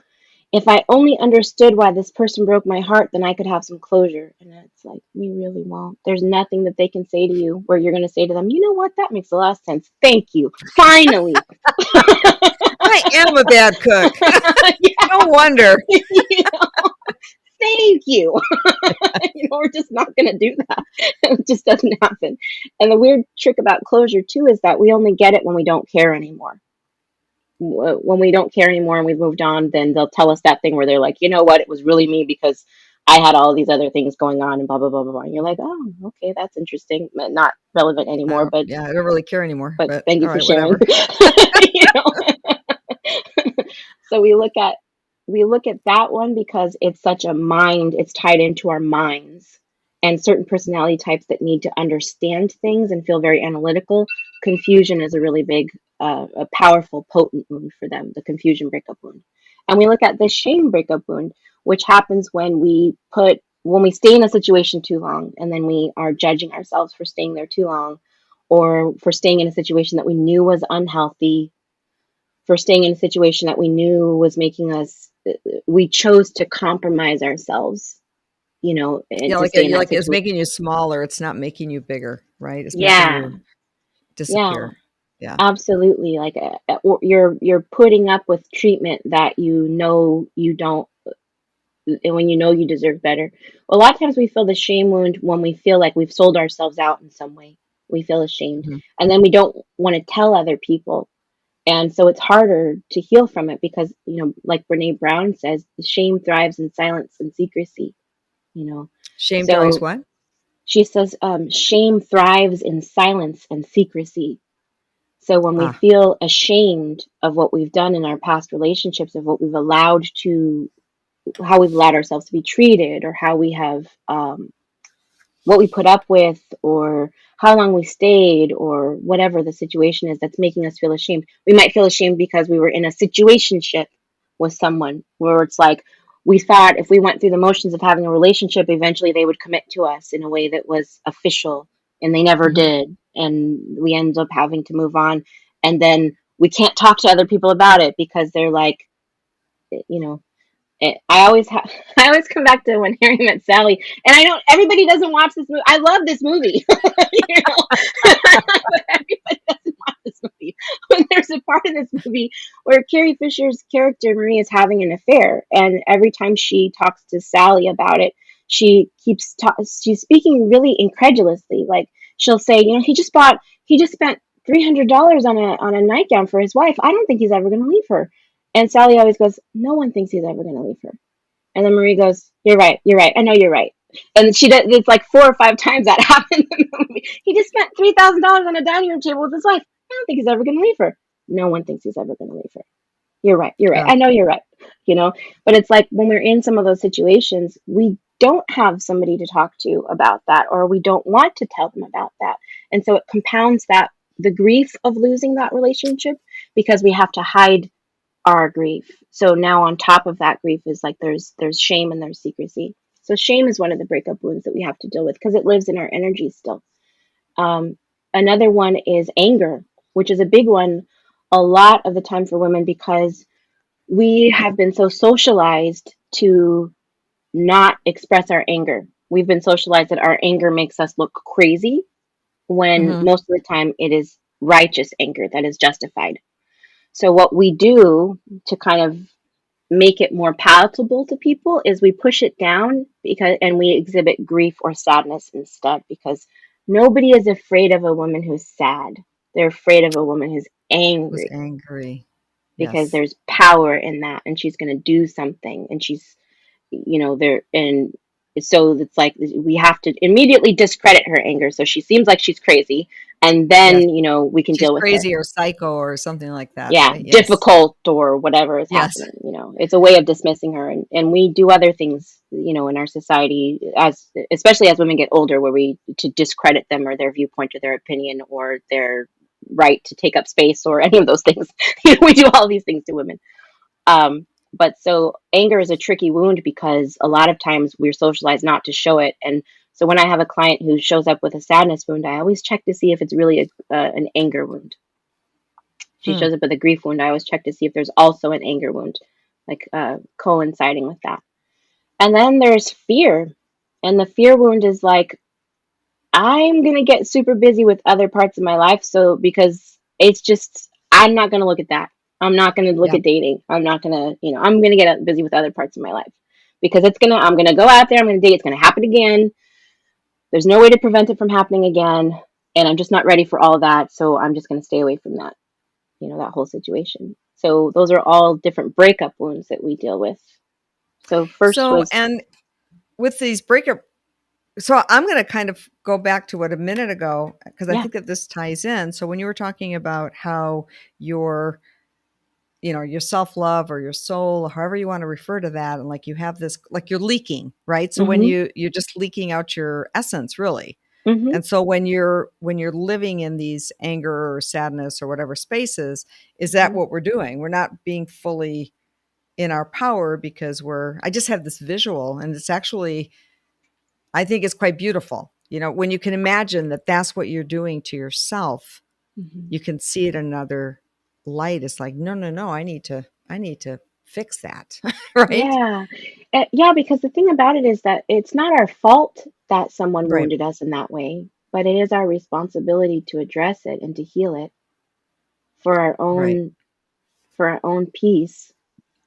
[SPEAKER 1] if I only understood why this person broke my heart, then I could have some closure. And it's like, we really won't. There's nothing that they can say to you where you're going to say to them, you know what? That makes a lot of sense. Thank you. Finally.
[SPEAKER 2] I am a bad cook.
[SPEAKER 1] Yeah,
[SPEAKER 2] No wonder.
[SPEAKER 1] you know, thank you. We're just not going to do that. It just doesn't happen. And the weird trick about closure, too, is that we only get it when we don't care anymore. When we don't care anymore and we've moved on, then they'll tell us that thing where they're like, you know what, it was really me because I had all these other things going on and blah blah blah blah blah. And you're like, oh, okay, that's interesting, but not relevant anymore. But
[SPEAKER 2] Yeah, I don't really care anymore, but
[SPEAKER 1] thank you
[SPEAKER 2] all
[SPEAKER 1] for
[SPEAKER 2] right,
[SPEAKER 1] sharing.
[SPEAKER 2] whatever.
[SPEAKER 1] you know, so we look at that one because it's such a mind. It's tied into our minds and certain personality types that need to understand things and feel very analytical. Confusion is a really big, a powerful, potent wound for them. The confusion breakup wound, and we look at the shame breakup wound, which happens when we stay in a situation too long, and then we are judging ourselves for staying there too long, or for staying in a situation that we knew was unhealthy, for staying in a situation that we knew was making us, we chose to compromise ourselves, and
[SPEAKER 2] Yeah,
[SPEAKER 1] to stay in
[SPEAKER 2] you're
[SPEAKER 1] that
[SPEAKER 2] like it's
[SPEAKER 1] situation.
[SPEAKER 2] making you smaller. It's not making you bigger, right? It's making
[SPEAKER 1] Yeah,
[SPEAKER 2] you
[SPEAKER 1] yeah,
[SPEAKER 2] disappear. Yeah.
[SPEAKER 1] absolutely. Like, you're putting up with treatment that you don't, and when you know you deserve better. A lot of times we feel the shame wound when we feel like we've sold ourselves out in some way. We feel ashamed,
[SPEAKER 2] Mhm.
[SPEAKER 1] and then we don't want to tell other people. And so it's harder to heal from it because, like Brene Brown says, the shame thrives in silence and secrecy, you know.
[SPEAKER 2] Shame drives
[SPEAKER 1] So
[SPEAKER 2] what?
[SPEAKER 1] she says, shame thrives in silence and secrecy. So when we
[SPEAKER 2] Ah,
[SPEAKER 1] feel ashamed of what we've done in our past relationships, of what we've allowed to, how we've allowed ourselves to be treated, or how we have, what we put up with, or how long we stayed, or whatever the situation is that's making us feel ashamed. We might feel ashamed because we were in a situationship with someone where it's like we thought if we went through the motions of having a relationship, eventually they would commit to us in a way that was official, and they never
[SPEAKER 2] mhm.
[SPEAKER 1] did. And we end up having to move on. And then we can't talk to other people about it because they're like, you know, I always come back to When Harry Met Sally, and I know everybody doesn't watch this movie. I love this movie, but everybody doesn't watch this movie. When there's a part of this movie where Carrie Fisher's character Marie is having an affair, and every time she talks to Sally about it, she's speaking really incredulously. Like, she'll say, he just spent $300 on a nightgown for his wife. I don't think he's ever going to leave her. And Sally always goes, no one thinks he's ever going to leave her. And then Marie goes, you're right. I know you're right. And she does, it's like 4 or 5 times that happened in the movie. He just spent $3,000 on a dining room table with his wife. I don't think he's ever going to leave her. No one thinks he's ever going to leave her. You're right. You're right.
[SPEAKER 2] Yeah.
[SPEAKER 1] I know you're right. You know, but it's like when we're in some of those situations, we don't have somebody to talk to about that, or we don't want to tell them about that. And so it compounds that the grief of losing that relationship because we have to hide our grief. So now on top of that grief is like there's shame and there's secrecy. So shame is one of the breakup wounds that we have to deal with because it lives in our energy still. Um, Another one is anger, which is a big one a lot of the time for women because we have been so socialized to not express our anger. We've been socialized that our anger makes us look crazy when
[SPEAKER 2] Hmm.
[SPEAKER 1] most of the time it is righteous anger that is justified. So, what we do to kind of make it more palatable to people is we push it down because and we exhibit grief or sadness instead because nobody is afraid of a woman who's sad. They're afraid of a woman who's
[SPEAKER 2] Was
[SPEAKER 1] angry
[SPEAKER 2] angry.
[SPEAKER 1] because
[SPEAKER 2] Yes.
[SPEAKER 1] there's power in that and she's going to do something and she's there and so it's like we have to immediately discredit her anger so she seems like she's crazy and
[SPEAKER 2] Yes.
[SPEAKER 1] then we can
[SPEAKER 2] She's
[SPEAKER 1] deal with her.
[SPEAKER 2] crazy or psycho or something like that,
[SPEAKER 1] Yeah,
[SPEAKER 2] right? Yes.
[SPEAKER 1] difficult or whatever is
[SPEAKER 2] Yes.
[SPEAKER 1] happening. It's a way of dismissing her, and we do other things, in our society, as especially as women get older, where we to discredit them or their viewpoint or their opinion or their right to take up space or any of those things. We do all these things to women. But so anger is a tricky wound because a lot of times we're socialized not to show it. And so when I have a client who shows up with a sadness wound, I always check to see if it's really an anger wound. She
[SPEAKER 2] Hmm.
[SPEAKER 1] shows up with a grief wound. I always check to see if there's also an anger wound, like coinciding with that. And then there's fear. And the fear wound is like, I'm going to get super busy with other parts of my life. So, because it's just, I'm not going to look at that. I'm not going to look
[SPEAKER 2] Yeah.
[SPEAKER 1] at dating. I'm not going to, I'm going to get busy with other parts of my life because I'm going to go out there. I'm going to date. It's going to happen again. There's no way to prevent it from happening again. And I'm just not ready for all that. So I'm just going to stay away from that, that whole situation. So those are all different breakup wounds that we deal with. So first
[SPEAKER 2] So,
[SPEAKER 1] was,
[SPEAKER 2] and with these breakup, so I'm going to kind of go back to what a minute ago, because I
[SPEAKER 1] yeah.
[SPEAKER 2] think that this ties in. So when you were talking about how your, your self-love or your soul, however you want to refer to that, and like you have this, like you're leaking, right? So when
[SPEAKER 1] Mm-hmm.
[SPEAKER 2] you're just leaking out your essence, really.
[SPEAKER 1] Mm-hmm.
[SPEAKER 2] And so when you're living in these anger or sadness or whatever spaces, is that
[SPEAKER 1] Mm-hmm.
[SPEAKER 2] what we're doing? We're not being fully in our power because I just have this visual, and it's actually, I think it's quite beautiful. When you can imagine that that's what you're doing to yourself,
[SPEAKER 1] Mm-hmm.
[SPEAKER 2] you can see it in another light. It's like, no, no, no, I need to fix that. Right?
[SPEAKER 1] Yeah. Yeah, because the thing about it is that it's not our fault that someone
[SPEAKER 2] Right.
[SPEAKER 1] wounded us in that way, but it is our responsibility to address it and to heal it for our
[SPEAKER 2] Right.
[SPEAKER 1] own for our own peace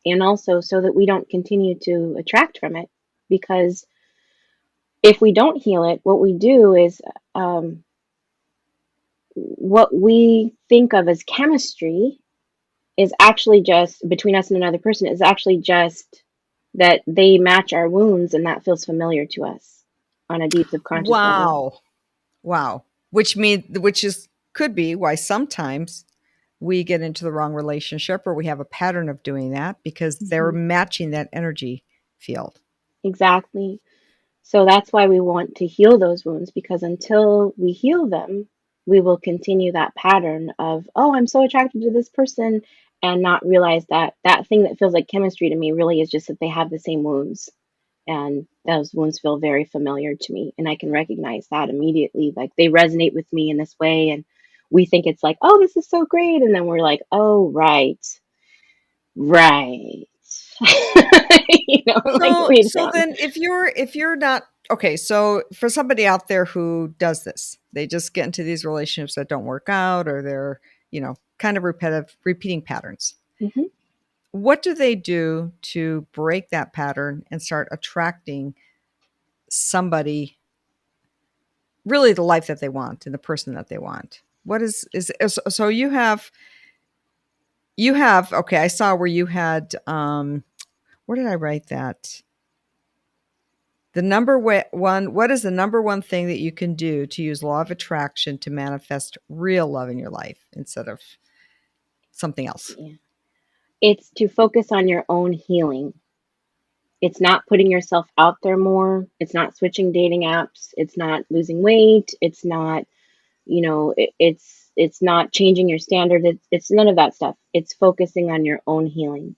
[SPEAKER 1] and also so that we don't continue to attract from it because if we don't heal it, what we do is what we think of as chemistry is actually just between us and another person is actually just that they match our wounds and that feels familiar to us on a deep subconscious level.
[SPEAKER 2] Wow. Wow. Which is could be why sometimes we get into the wrong relationship, or we have a pattern of doing that because they're
[SPEAKER 1] Hmm.
[SPEAKER 2] matching that energy field.
[SPEAKER 1] Exactly. So that's why we want to heal those wounds because until we heal them, we will continue that pattern of, oh, I'm so attracted to this person and not realize that that thing that feels like chemistry to me really is just that they have the same wounds. And those wounds feel very familiar to me. And I can recognize that immediately. Like they resonate with me in this way. And we think it's like, oh, this is so great. And then we're like, oh, right, right. Like read
[SPEAKER 2] So
[SPEAKER 1] wrong.
[SPEAKER 2] then if you're not okay, so for somebody out there who does this, they just get into these relationships that don't work out, or they're, kind of repetitive repeating patterns.
[SPEAKER 1] Hmm.
[SPEAKER 2] What do they do to break that pattern and start attracting somebody, really the life that they want and the person that they want? What is so you have okay, I saw where you had where did I write that? what is the number one thing that you can do to use law of attraction to manifest real love in your life instead of something else?
[SPEAKER 1] Yeah. It's to focus on your own healing. It's not putting yourself out there more. It's not switching dating apps. It's not losing weight. It's not, it's not changing your standard. It's none of that stuff. It's focusing on your own healing.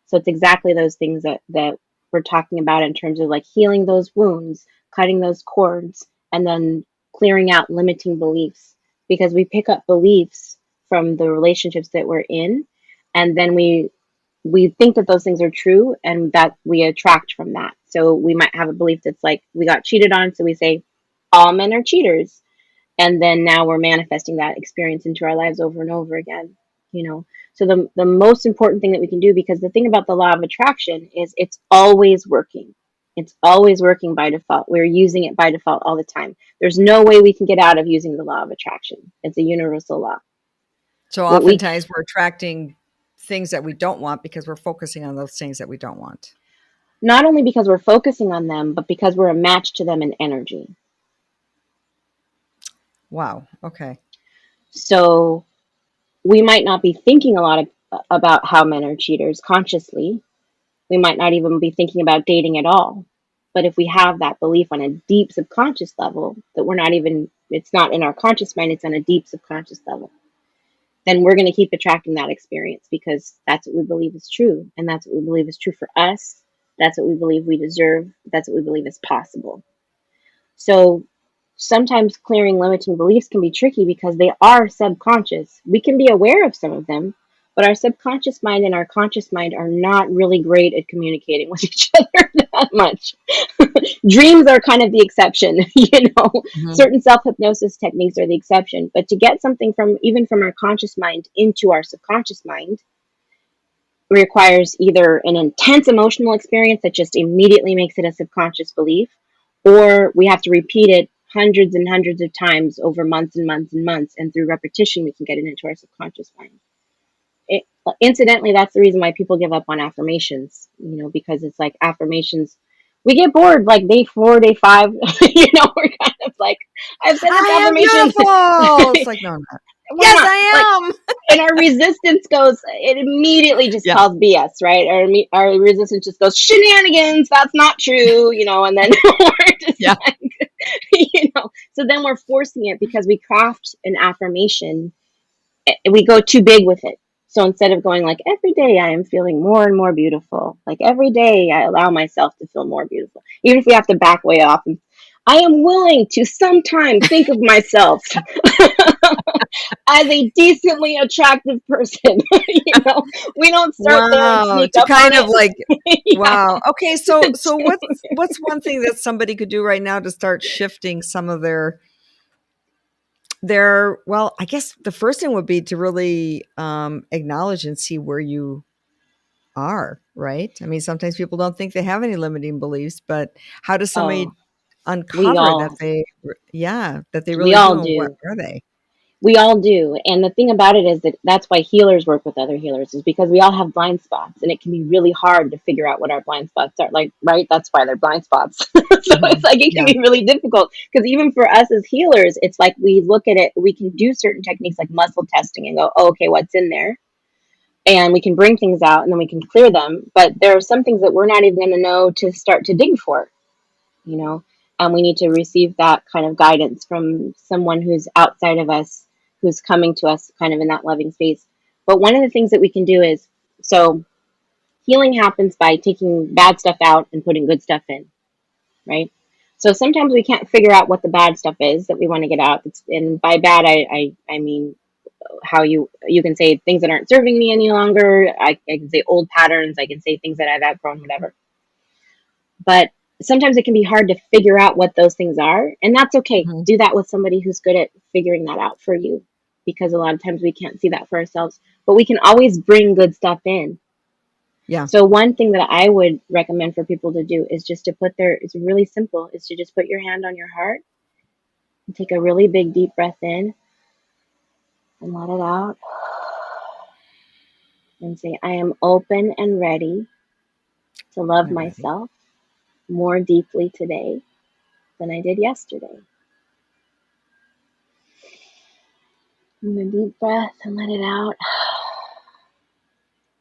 [SPEAKER 1] So it's exactly those things that we're talking about in terms of like healing those wounds, cutting those cords, and then clearing out limiting beliefs, because we pick up beliefs from the relationships that we're in, and then we think that those things are true and that we attract from that. So we might have a belief that's like we got cheated on, so we say all men are cheaters, and then now we're manifesting that experience into our lives over and over again, you know. So the most important thing that we can do, because the thing about the law of attraction is it's always working. It's always working by default. We're using it by default all the time. There's no way we can get out of using the law of attraction. It's a universal law.
[SPEAKER 2] So
[SPEAKER 1] What we
[SPEAKER 2] oftentimes we're attracting things that we don't want because we're focusing on those things that we don't want.
[SPEAKER 1] Not only because we're focusing on them, but because we're a match to them in energy.
[SPEAKER 2] Wow. Okay.
[SPEAKER 1] So we might not be thinking a lot about how men are cheaters consciously. We might not even be thinking about dating at all. But if we have that belief on a deep subconscious level that we're not even, it's not in our conscious mind, it's on a deep subconscious level, then we're going to keep attracting that experience because that's what we believe is true. And that's what we believe is true for us. That's what we believe we deserve. That's what we believe is possible. So sometimes clearing limiting beliefs can be tricky because they are subconscious. We can be aware of some of them, but our subconscious mind and our conscious mind are not really great at communicating with each other that much. Dreams are kind of the exception,
[SPEAKER 2] Mhm.
[SPEAKER 1] Certain self-hypnosis techniques are the exception, but to get something from even from our conscious mind into our subconscious mind requires either an intense emotional experience that just immediately makes it a subconscious belief, or we have to repeat it hundreds and hundreds of times over months and months and months. And through repetition, we can get it into our subconscious mind. Incidentally, that's the reason why people give up on affirmations, because it's like affirmations. We get bored like day 4, day 5. We're kind of like, I've said this
[SPEAKER 2] I am
[SPEAKER 1] affirmation.
[SPEAKER 2] beautiful. It's like, no, I'm not.
[SPEAKER 1] We're
[SPEAKER 2] Yes,
[SPEAKER 1] not like,
[SPEAKER 2] I am.
[SPEAKER 1] and our resistance goes, it immediately just
[SPEAKER 2] Yeah.
[SPEAKER 1] calls BS, right? Our resistance just goes, shenanigans, that's not true, and then we're just
[SPEAKER 2] Yeah.
[SPEAKER 1] like, so then we're forcing it because we craft an affirmation, we go too big with it. So instead of going like, every day I am feeling more and more beautiful, like every day I allow myself to feel more beautiful, even if we have to back way off. And I am willing to sometime think of myself as a decently attractive person. We don't start there and
[SPEAKER 2] Wow.
[SPEAKER 1] sneak
[SPEAKER 2] To
[SPEAKER 1] up on
[SPEAKER 2] kind of
[SPEAKER 1] it.
[SPEAKER 2] like,
[SPEAKER 1] Yeah.
[SPEAKER 2] wow. Okay. So what's one thing that somebody could do right now to start shifting some of their, well, I guess the first thing would be to really acknowledge and see where you are, right? I mean, sometimes people don't think they have any limiting beliefs, but how does
[SPEAKER 1] Oh,
[SPEAKER 2] somebody
[SPEAKER 1] we
[SPEAKER 2] uncover that
[SPEAKER 1] all
[SPEAKER 2] that they
[SPEAKER 1] we
[SPEAKER 2] really do,
[SPEAKER 1] all
[SPEAKER 2] and what
[SPEAKER 1] do.
[SPEAKER 2] are they?
[SPEAKER 1] We all do. And the thing about it is that that's why healers work with other healers, is because we all have blind spots, and it can be really hard to figure out what our blind spots are. Like, right? That's why they're blind spots. So it's
[SPEAKER 2] Mhm.
[SPEAKER 1] like it can
[SPEAKER 2] Yeah.
[SPEAKER 1] be really difficult because even for us as healers, it's like we look at it, we can do certain techniques like muscle testing and go, oh, okay, what's in there? And we can bring things out and then we can clear them. But there are some things that we're not even going to know to start to dig for, you know, and we need to receive that kind of guidance from someone who's outside of us, who's coming to us kind of in that loving space. But one of the things that we can do is, so healing happens by taking bad stuff out and putting good stuff in, right? So sometimes we can't figure out what the bad stuff is that we want to get out. And by bad, I mean how you can say things that aren't serving me any longer. I can say old patterns. I can say things that I've outgrown, whatever. But sometimes it can be hard to figure out what those things are, and that's okay.
[SPEAKER 2] Mhm.
[SPEAKER 1] Do that with somebody who's good at figuring that out for you, because a lot of times we can't see that for ourselves, but we can always bring good stuff in.
[SPEAKER 2] Yeah.
[SPEAKER 1] So one thing that I would recommend for people to do is just to it's really simple, is to just put your hand on your heart and take a really big deep breath in and let it out and say, I am open and ready to love
[SPEAKER 2] I'm ready.
[SPEAKER 1] myself. more deeply today than I did yesterday. And a deep breath and let it out.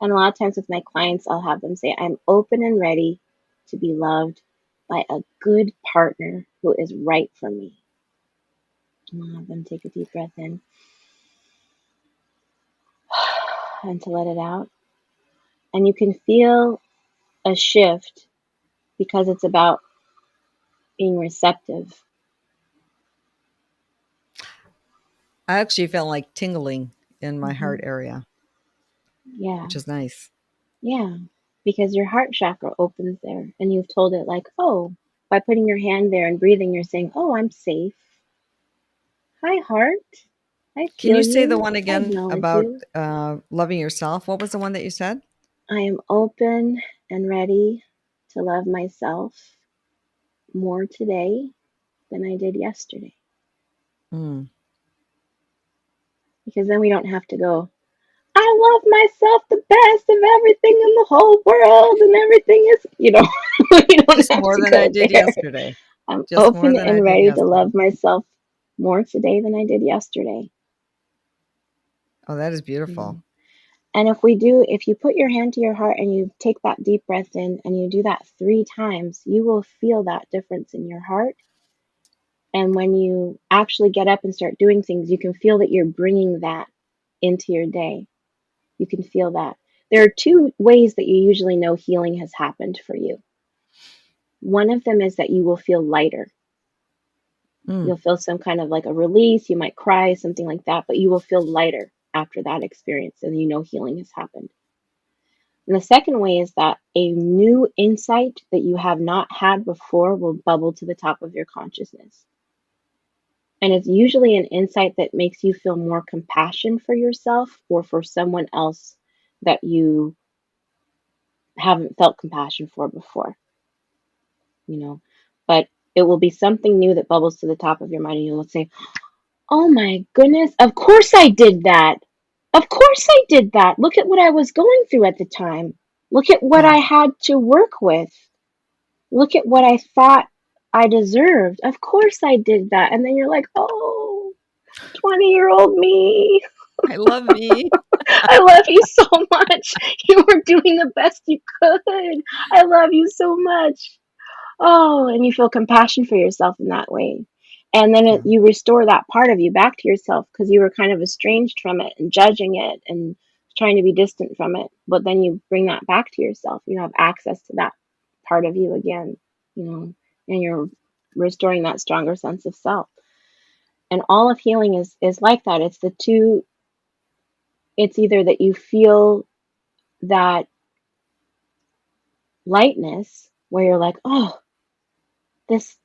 [SPEAKER 1] And a lot of times with my clients, I'll have them say, I'm open and ready to be loved by a good partner who is right for me. And I'll have them take a deep breath in and to let it out. And you can feel a shift because it's about being receptive.
[SPEAKER 2] I actually felt like tingling in my
[SPEAKER 1] Mm-hmm.
[SPEAKER 2] heart area,
[SPEAKER 1] Yeah.
[SPEAKER 2] which is nice.
[SPEAKER 1] Yeah. Because your heart chakra opens there and you've told it, like, oh, by putting your hand there and breathing, you're saying, oh, I'm safe. Hi, heart. I
[SPEAKER 2] Can
[SPEAKER 1] feel
[SPEAKER 2] you say the
[SPEAKER 1] you.
[SPEAKER 2] one
[SPEAKER 1] I
[SPEAKER 2] again
[SPEAKER 1] acknowledge
[SPEAKER 2] about
[SPEAKER 1] you.
[SPEAKER 2] loving yourself? What was the one that you said?
[SPEAKER 1] I am open and ready to love myself more today than I did yesterday.
[SPEAKER 2] Mm.
[SPEAKER 1] Because then we don't have to go, I love myself the best of everything in the whole world and everything is, we don't
[SPEAKER 2] Just
[SPEAKER 1] have
[SPEAKER 2] more
[SPEAKER 1] to
[SPEAKER 2] than I
[SPEAKER 1] go
[SPEAKER 2] did
[SPEAKER 1] there.
[SPEAKER 2] yesterday.
[SPEAKER 1] I'm
[SPEAKER 2] Just more
[SPEAKER 1] open
[SPEAKER 2] than I
[SPEAKER 1] and
[SPEAKER 2] did
[SPEAKER 1] ready to
[SPEAKER 2] yesterday.
[SPEAKER 1] love myself more today than I did yesterday.
[SPEAKER 2] Oh, that is
[SPEAKER 1] You
[SPEAKER 2] beautiful.
[SPEAKER 1] know? And if you put your hand to your heart and you take that deep breath in and you do that 3 times, you will feel that difference in your heart. And when you actually get up and start doing things, you can feel that you're bringing that into your day. You can feel that. There are 2 ways that you usually know healing has happened for you. One of them is that you will feel lighter.
[SPEAKER 2] Mm.
[SPEAKER 1] You'll feel some kind of like a release. You might cry, something like that, but you will feel lighter after that experience, and you know healing has happened. And the second way is that a new insight that you have not had before will bubble to the top of your consciousness. And it's usually an insight that makes you feel more compassion for yourself or for someone else that you haven't felt compassion for before, you know. But it will be something new that bubbles to the top of your mind, and you'll say, oh my goodness, of course I did that. Of course I did that. Look at what I was going through at the time. Look at what
[SPEAKER 2] Yeah.
[SPEAKER 1] I had to work with. Look at what I thought I deserved. Of course I did that. And then you're like, oh, 20-year-old me.
[SPEAKER 2] I love me.
[SPEAKER 1] I love you so much. You were doing the best you could. I love you so much. Oh, and you feel compassion for yourself in that way. And then
[SPEAKER 2] Yeah.
[SPEAKER 1] you restore that part of you back to yourself because you were kind of estranged from it and judging it and trying to be distant from it. But then you bring that back to yourself. You have access to that part of you again, and you're restoring that stronger sense of self. And all of healing is like that. It's either that you feel that lightness where you're like, oh, this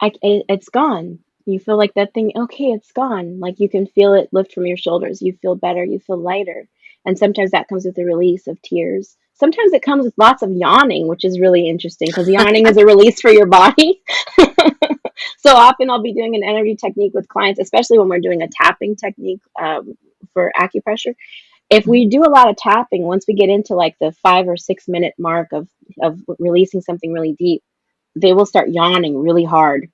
[SPEAKER 1] it's gone. You feel like that thing, okay, it's gone. Like you can feel it lift from your shoulders. You feel better. You feel lighter. And sometimes that comes with a release of tears. Sometimes it comes with lots of yawning, which is really interesting because yawning is a release for your body. So often I'll be doing an energy technique with clients, especially when we're doing a tapping technique for acupressure. If
[SPEAKER 2] Mhm.
[SPEAKER 1] we do a lot of tapping, once we get into like the 5 or 6 minute mark of releasing something really deep, they will start yawning really hard.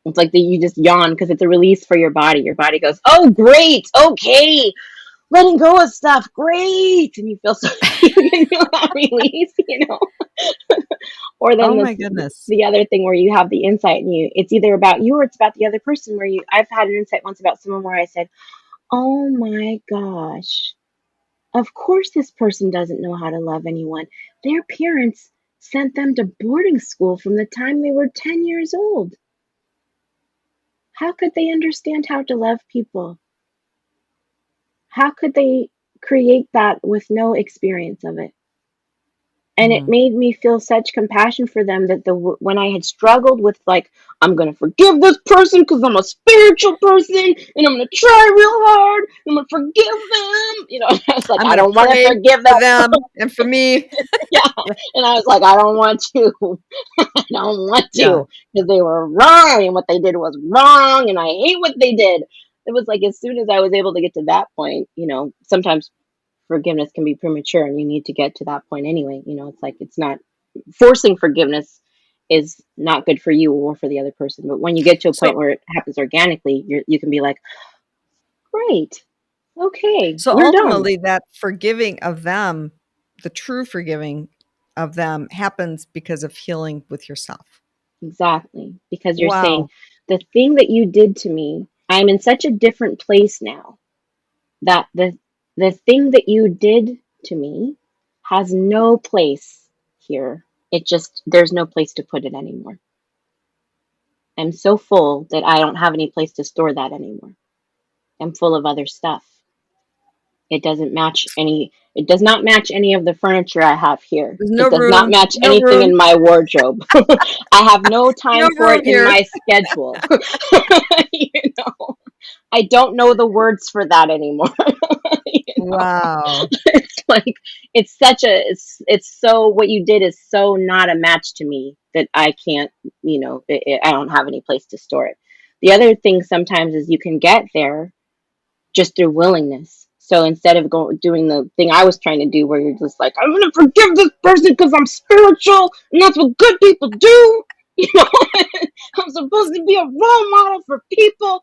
[SPEAKER 1] It's like that you just yawn because it's a release for your body. Your body goes, "Oh, great, okay, letting go of stuff, great," and you feel so you can feel that release, Or then
[SPEAKER 2] Oh my goodness.
[SPEAKER 1] the other thing where you have the insight and it's either about you or it's about the other person. I've had an insight once about someone where I said, "Oh my gosh, of course this person doesn't know how to love anyone. Their parents sent them to boarding school from the time they were 10 years old. How could they understand how to love people? How could they create that with no experience of it?" And it
[SPEAKER 2] Hmm.
[SPEAKER 1] made me feel such compassion for them that when I had struggled with, like, I'm gonna forgive this person because I'm a spiritual person and I'm gonna try real hard and I'm gonna forgive them, I was like,
[SPEAKER 2] I'm
[SPEAKER 1] I
[SPEAKER 2] going to
[SPEAKER 1] don't want to
[SPEAKER 2] pray
[SPEAKER 1] forgive
[SPEAKER 2] for
[SPEAKER 1] them.
[SPEAKER 2] them and for me.
[SPEAKER 1] Yeah. And I was like, I don't want to. I don't want
[SPEAKER 2] Yeah.
[SPEAKER 1] to because they were wrong and what they did was wrong and I hate what they did. It was like as soon as I was able to get to that point, sometimes forgiveness can be premature and you need to get to that point anyway. It's like it's not forcing forgiveness is not good for you or for the other person. But when you get to a
[SPEAKER 2] So
[SPEAKER 1] point where it happens organically, you can be like, great, okay,
[SPEAKER 2] so
[SPEAKER 1] we're done.
[SPEAKER 2] ultimately that forgiving of them, the true forgiving of them happens because of healing with yourself.
[SPEAKER 1] Exactly. Because you're saying,
[SPEAKER 2] Wow.
[SPEAKER 1] the thing that you did to me, I'm in such a different place now that the thing that you did to me has no place here. It just, there's no place to put it anymore. I'm so full that I don't have any place to store that anymore. I'm full of other stuff. It does not match any of the furniture I have here.
[SPEAKER 2] There's
[SPEAKER 1] It
[SPEAKER 2] no
[SPEAKER 1] does not
[SPEAKER 2] room,
[SPEAKER 1] match
[SPEAKER 2] no
[SPEAKER 1] anything
[SPEAKER 2] room,
[SPEAKER 1] in my wardrobe. I have no
[SPEAKER 2] no
[SPEAKER 1] time for
[SPEAKER 2] room
[SPEAKER 1] it in
[SPEAKER 2] here.
[SPEAKER 1] my schedule. You know, I don't know the words for that anymore. You know,
[SPEAKER 2] Wow.
[SPEAKER 1] it's like it's so, what you did is so not a match to me that I can't, I don't have any place to store it. The other thing sometimes is you can get there just through willingness. So instead of doing the thing I was trying to do, where you're just like, I'm gonna forgive this person because I'm spiritual and that's what good people do. You know, I'm supposed to be a role model for people.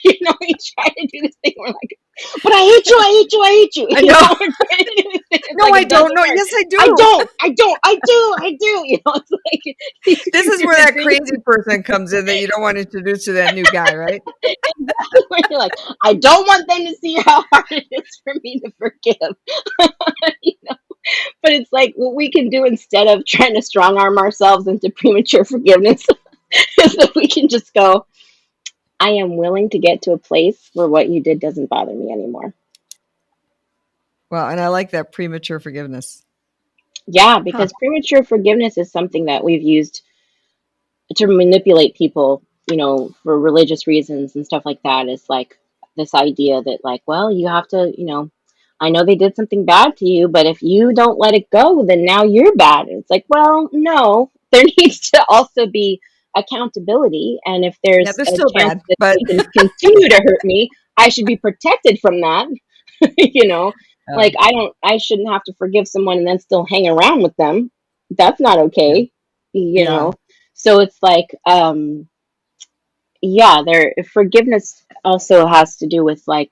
[SPEAKER 1] You try to do this thing where like, but I hate you, I hate you, I hate you.
[SPEAKER 2] I
[SPEAKER 1] You
[SPEAKER 2] know.
[SPEAKER 1] know, we're trying to do this thing. It's
[SPEAKER 2] No,
[SPEAKER 1] like
[SPEAKER 2] I
[SPEAKER 1] it
[SPEAKER 2] don't
[SPEAKER 1] doesn't
[SPEAKER 2] know.
[SPEAKER 1] work.
[SPEAKER 2] Yes, I
[SPEAKER 1] I
[SPEAKER 2] do.
[SPEAKER 1] don't, I don't, I do, I do. It's like
[SPEAKER 2] This is where
[SPEAKER 1] you're
[SPEAKER 2] that
[SPEAKER 1] doing
[SPEAKER 2] crazy person comes in that you don't want to introduce to that new guy, right?
[SPEAKER 1] exactly where you're like, I don't want them to see how hard it is for me to forgive. You know? But it's like what we can do instead of trying to strong arm ourselves into premature forgiveness is that we can just go, I am willing to get to a place where what you did doesn't bother me anymore.
[SPEAKER 2] Well, and I like that premature forgiveness.
[SPEAKER 1] Yeah,
[SPEAKER 2] Huh.
[SPEAKER 1] because premature forgiveness is something that we've used to manipulate people, for religious reasons and stuff like that. Is like this idea that, like, well, you have to, I know they did something bad to you, but if you don't let it go, then now you're bad. And it's like, well, no, there needs to also be accountability. And if
[SPEAKER 2] Yeah,
[SPEAKER 1] there's
[SPEAKER 2] they're
[SPEAKER 1] a
[SPEAKER 2] still
[SPEAKER 1] chance
[SPEAKER 2] bad,
[SPEAKER 1] that
[SPEAKER 2] but
[SPEAKER 1] they can continue to hurt me, I should be protected from that. you know,
[SPEAKER 2] uh,
[SPEAKER 1] like I shouldn't have to forgive someone and then still hang around with them. That's not
[SPEAKER 2] yeah.
[SPEAKER 1] okay. You
[SPEAKER 2] Yeah.
[SPEAKER 1] know, so it's like, yeah, there forgiveness also has to do with, like,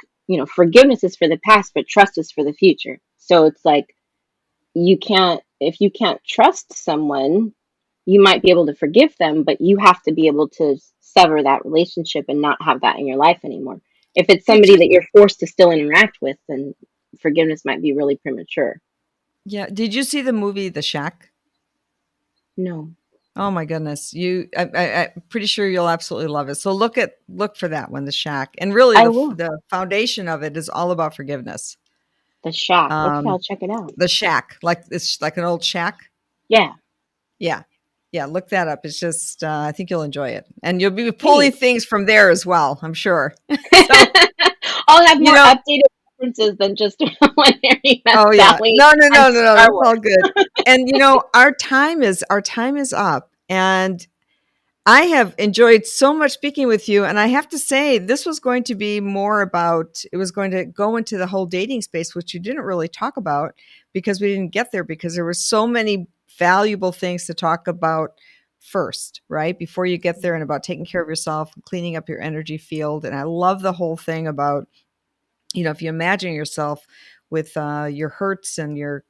[SPEAKER 1] forgiveness is for the past, but trust is for the future. So it's like, if you can't trust someone, you might be able to forgive them, but you have to be able to sever that relationship and not have that in your life anymore. If it's
[SPEAKER 2] Did
[SPEAKER 1] somebody
[SPEAKER 2] you
[SPEAKER 1] that you're forced to still interact with, then forgiveness might be really premature.
[SPEAKER 2] yeah, did you see the movie The Shack?
[SPEAKER 1] No,
[SPEAKER 2] Oh my goodness. I'm pretty sure you'll absolutely love it. So look for that one, The Shack. And really
[SPEAKER 1] I will.
[SPEAKER 2] the foundation of it is all about forgiveness.
[SPEAKER 1] The Shack. Okay,
[SPEAKER 2] Um
[SPEAKER 1] I'll check it out.
[SPEAKER 2] the shack, like it's like an old shack.
[SPEAKER 1] Yeah,
[SPEAKER 2] Yeah. Yeah, look that up. It's just I think you'll enjoy it. And you'll be pulling
[SPEAKER 1] thanks.
[SPEAKER 2] things from there as well, I'm sure. So,
[SPEAKER 1] I'll have
[SPEAKER 2] you
[SPEAKER 1] more
[SPEAKER 2] know,
[SPEAKER 1] updated references than just when Harry met
[SPEAKER 2] oh yeah.
[SPEAKER 1] Sally
[SPEAKER 2] No, no,
[SPEAKER 1] and
[SPEAKER 2] no, no, no.
[SPEAKER 1] Star
[SPEAKER 2] It's all
[SPEAKER 1] Wars.
[SPEAKER 2] good. And our time is up. And I have enjoyed so much speaking with you. And I have to say, this was going to be more about, it was going to go into the whole dating space, which you didn't really talk about because we didn't get there because there were so many valuable things to talk about first, right? Before you get there and about taking care of yourself, cleaning up your energy field. And I love the whole thing about if you imagine yourself with your hurts and your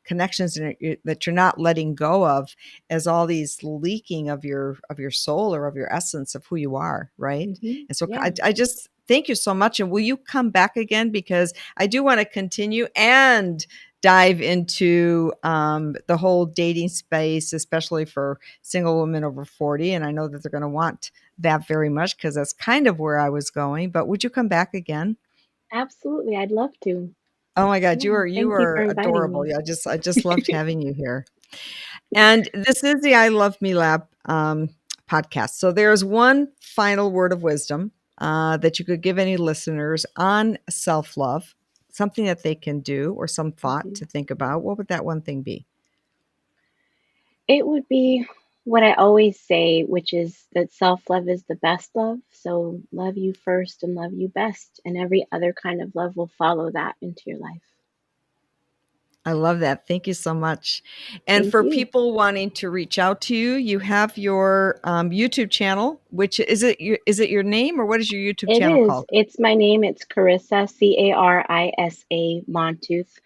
[SPEAKER 2] connections that you're not letting go of as all these leaking of your soul or of your essence of who you are, right? And so
[SPEAKER 1] Yeah,
[SPEAKER 2] I just thank you so much. And will you come back again? Because I do want to continue and dive into the whole dating space, especially for single women over 40. And I know that they're going to want that very much because that's kind of where I was going. But would you come back again?
[SPEAKER 1] absolutely. I'd love to.
[SPEAKER 2] Oh my god, you
[SPEAKER 1] Yeah,
[SPEAKER 2] are you
[SPEAKER 1] thank you for
[SPEAKER 2] are
[SPEAKER 1] inviting
[SPEAKER 2] adorable.
[SPEAKER 1] me.
[SPEAKER 2] Yeah, I just loved having you here. And this is the I Love Me Lab podcast. So there's one final word of wisdom that you could give any listeners on self love, something that they can do, or some thought
[SPEAKER 1] Mhm.
[SPEAKER 2] to think about. What would that one thing be?
[SPEAKER 1] It would be what I always say, which is that self love is the best love. So love you first and love you best. And every other kind of love will follow that into your life.
[SPEAKER 2] I love that. Thank you so much. And
[SPEAKER 1] Thank
[SPEAKER 2] for
[SPEAKER 1] you.
[SPEAKER 2] people wanting to reach out to you, you have your YouTube channel, which is it your name or what is your YouTube
[SPEAKER 1] It
[SPEAKER 2] channel
[SPEAKER 1] is.
[SPEAKER 2] called?
[SPEAKER 1] It's my name. It's Carissa, Carisa Montooth, Montooth.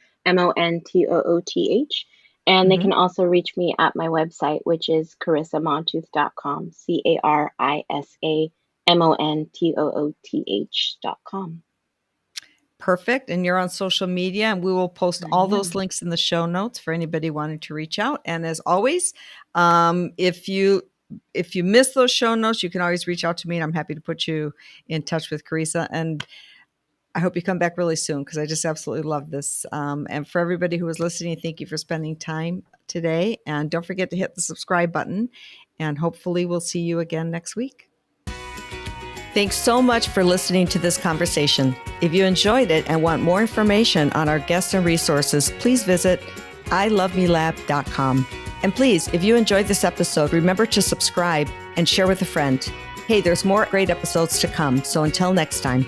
[SPEAKER 1] And they
[SPEAKER 2] Mm-hmm.
[SPEAKER 1] can also reach me at my website, which is carisamontooth.com, CarisaMontooth.com.
[SPEAKER 2] Perfect. And you're on social media, and we will post
[SPEAKER 1] I
[SPEAKER 2] all those
[SPEAKER 1] am.
[SPEAKER 2] links in the show notes for anybody wanting to reach out. And as always, if you miss those show notes, you can always reach out to me, and I'm happy to put you in touch with Carisa. And I hope you come back really soon because I just absolutely love this. And for everybody who was listening, thank you for spending time today. And don't forget to hit the subscribe button. And hopefully, we'll see you again next week. Thanks so much for listening to this conversation. If you enjoyed it and want more information on our guests and resources, please visit ilovemelab.com. And please, if you enjoyed this episode, remember to subscribe and share with a friend. Hey, there's more great episodes to come. So until next time.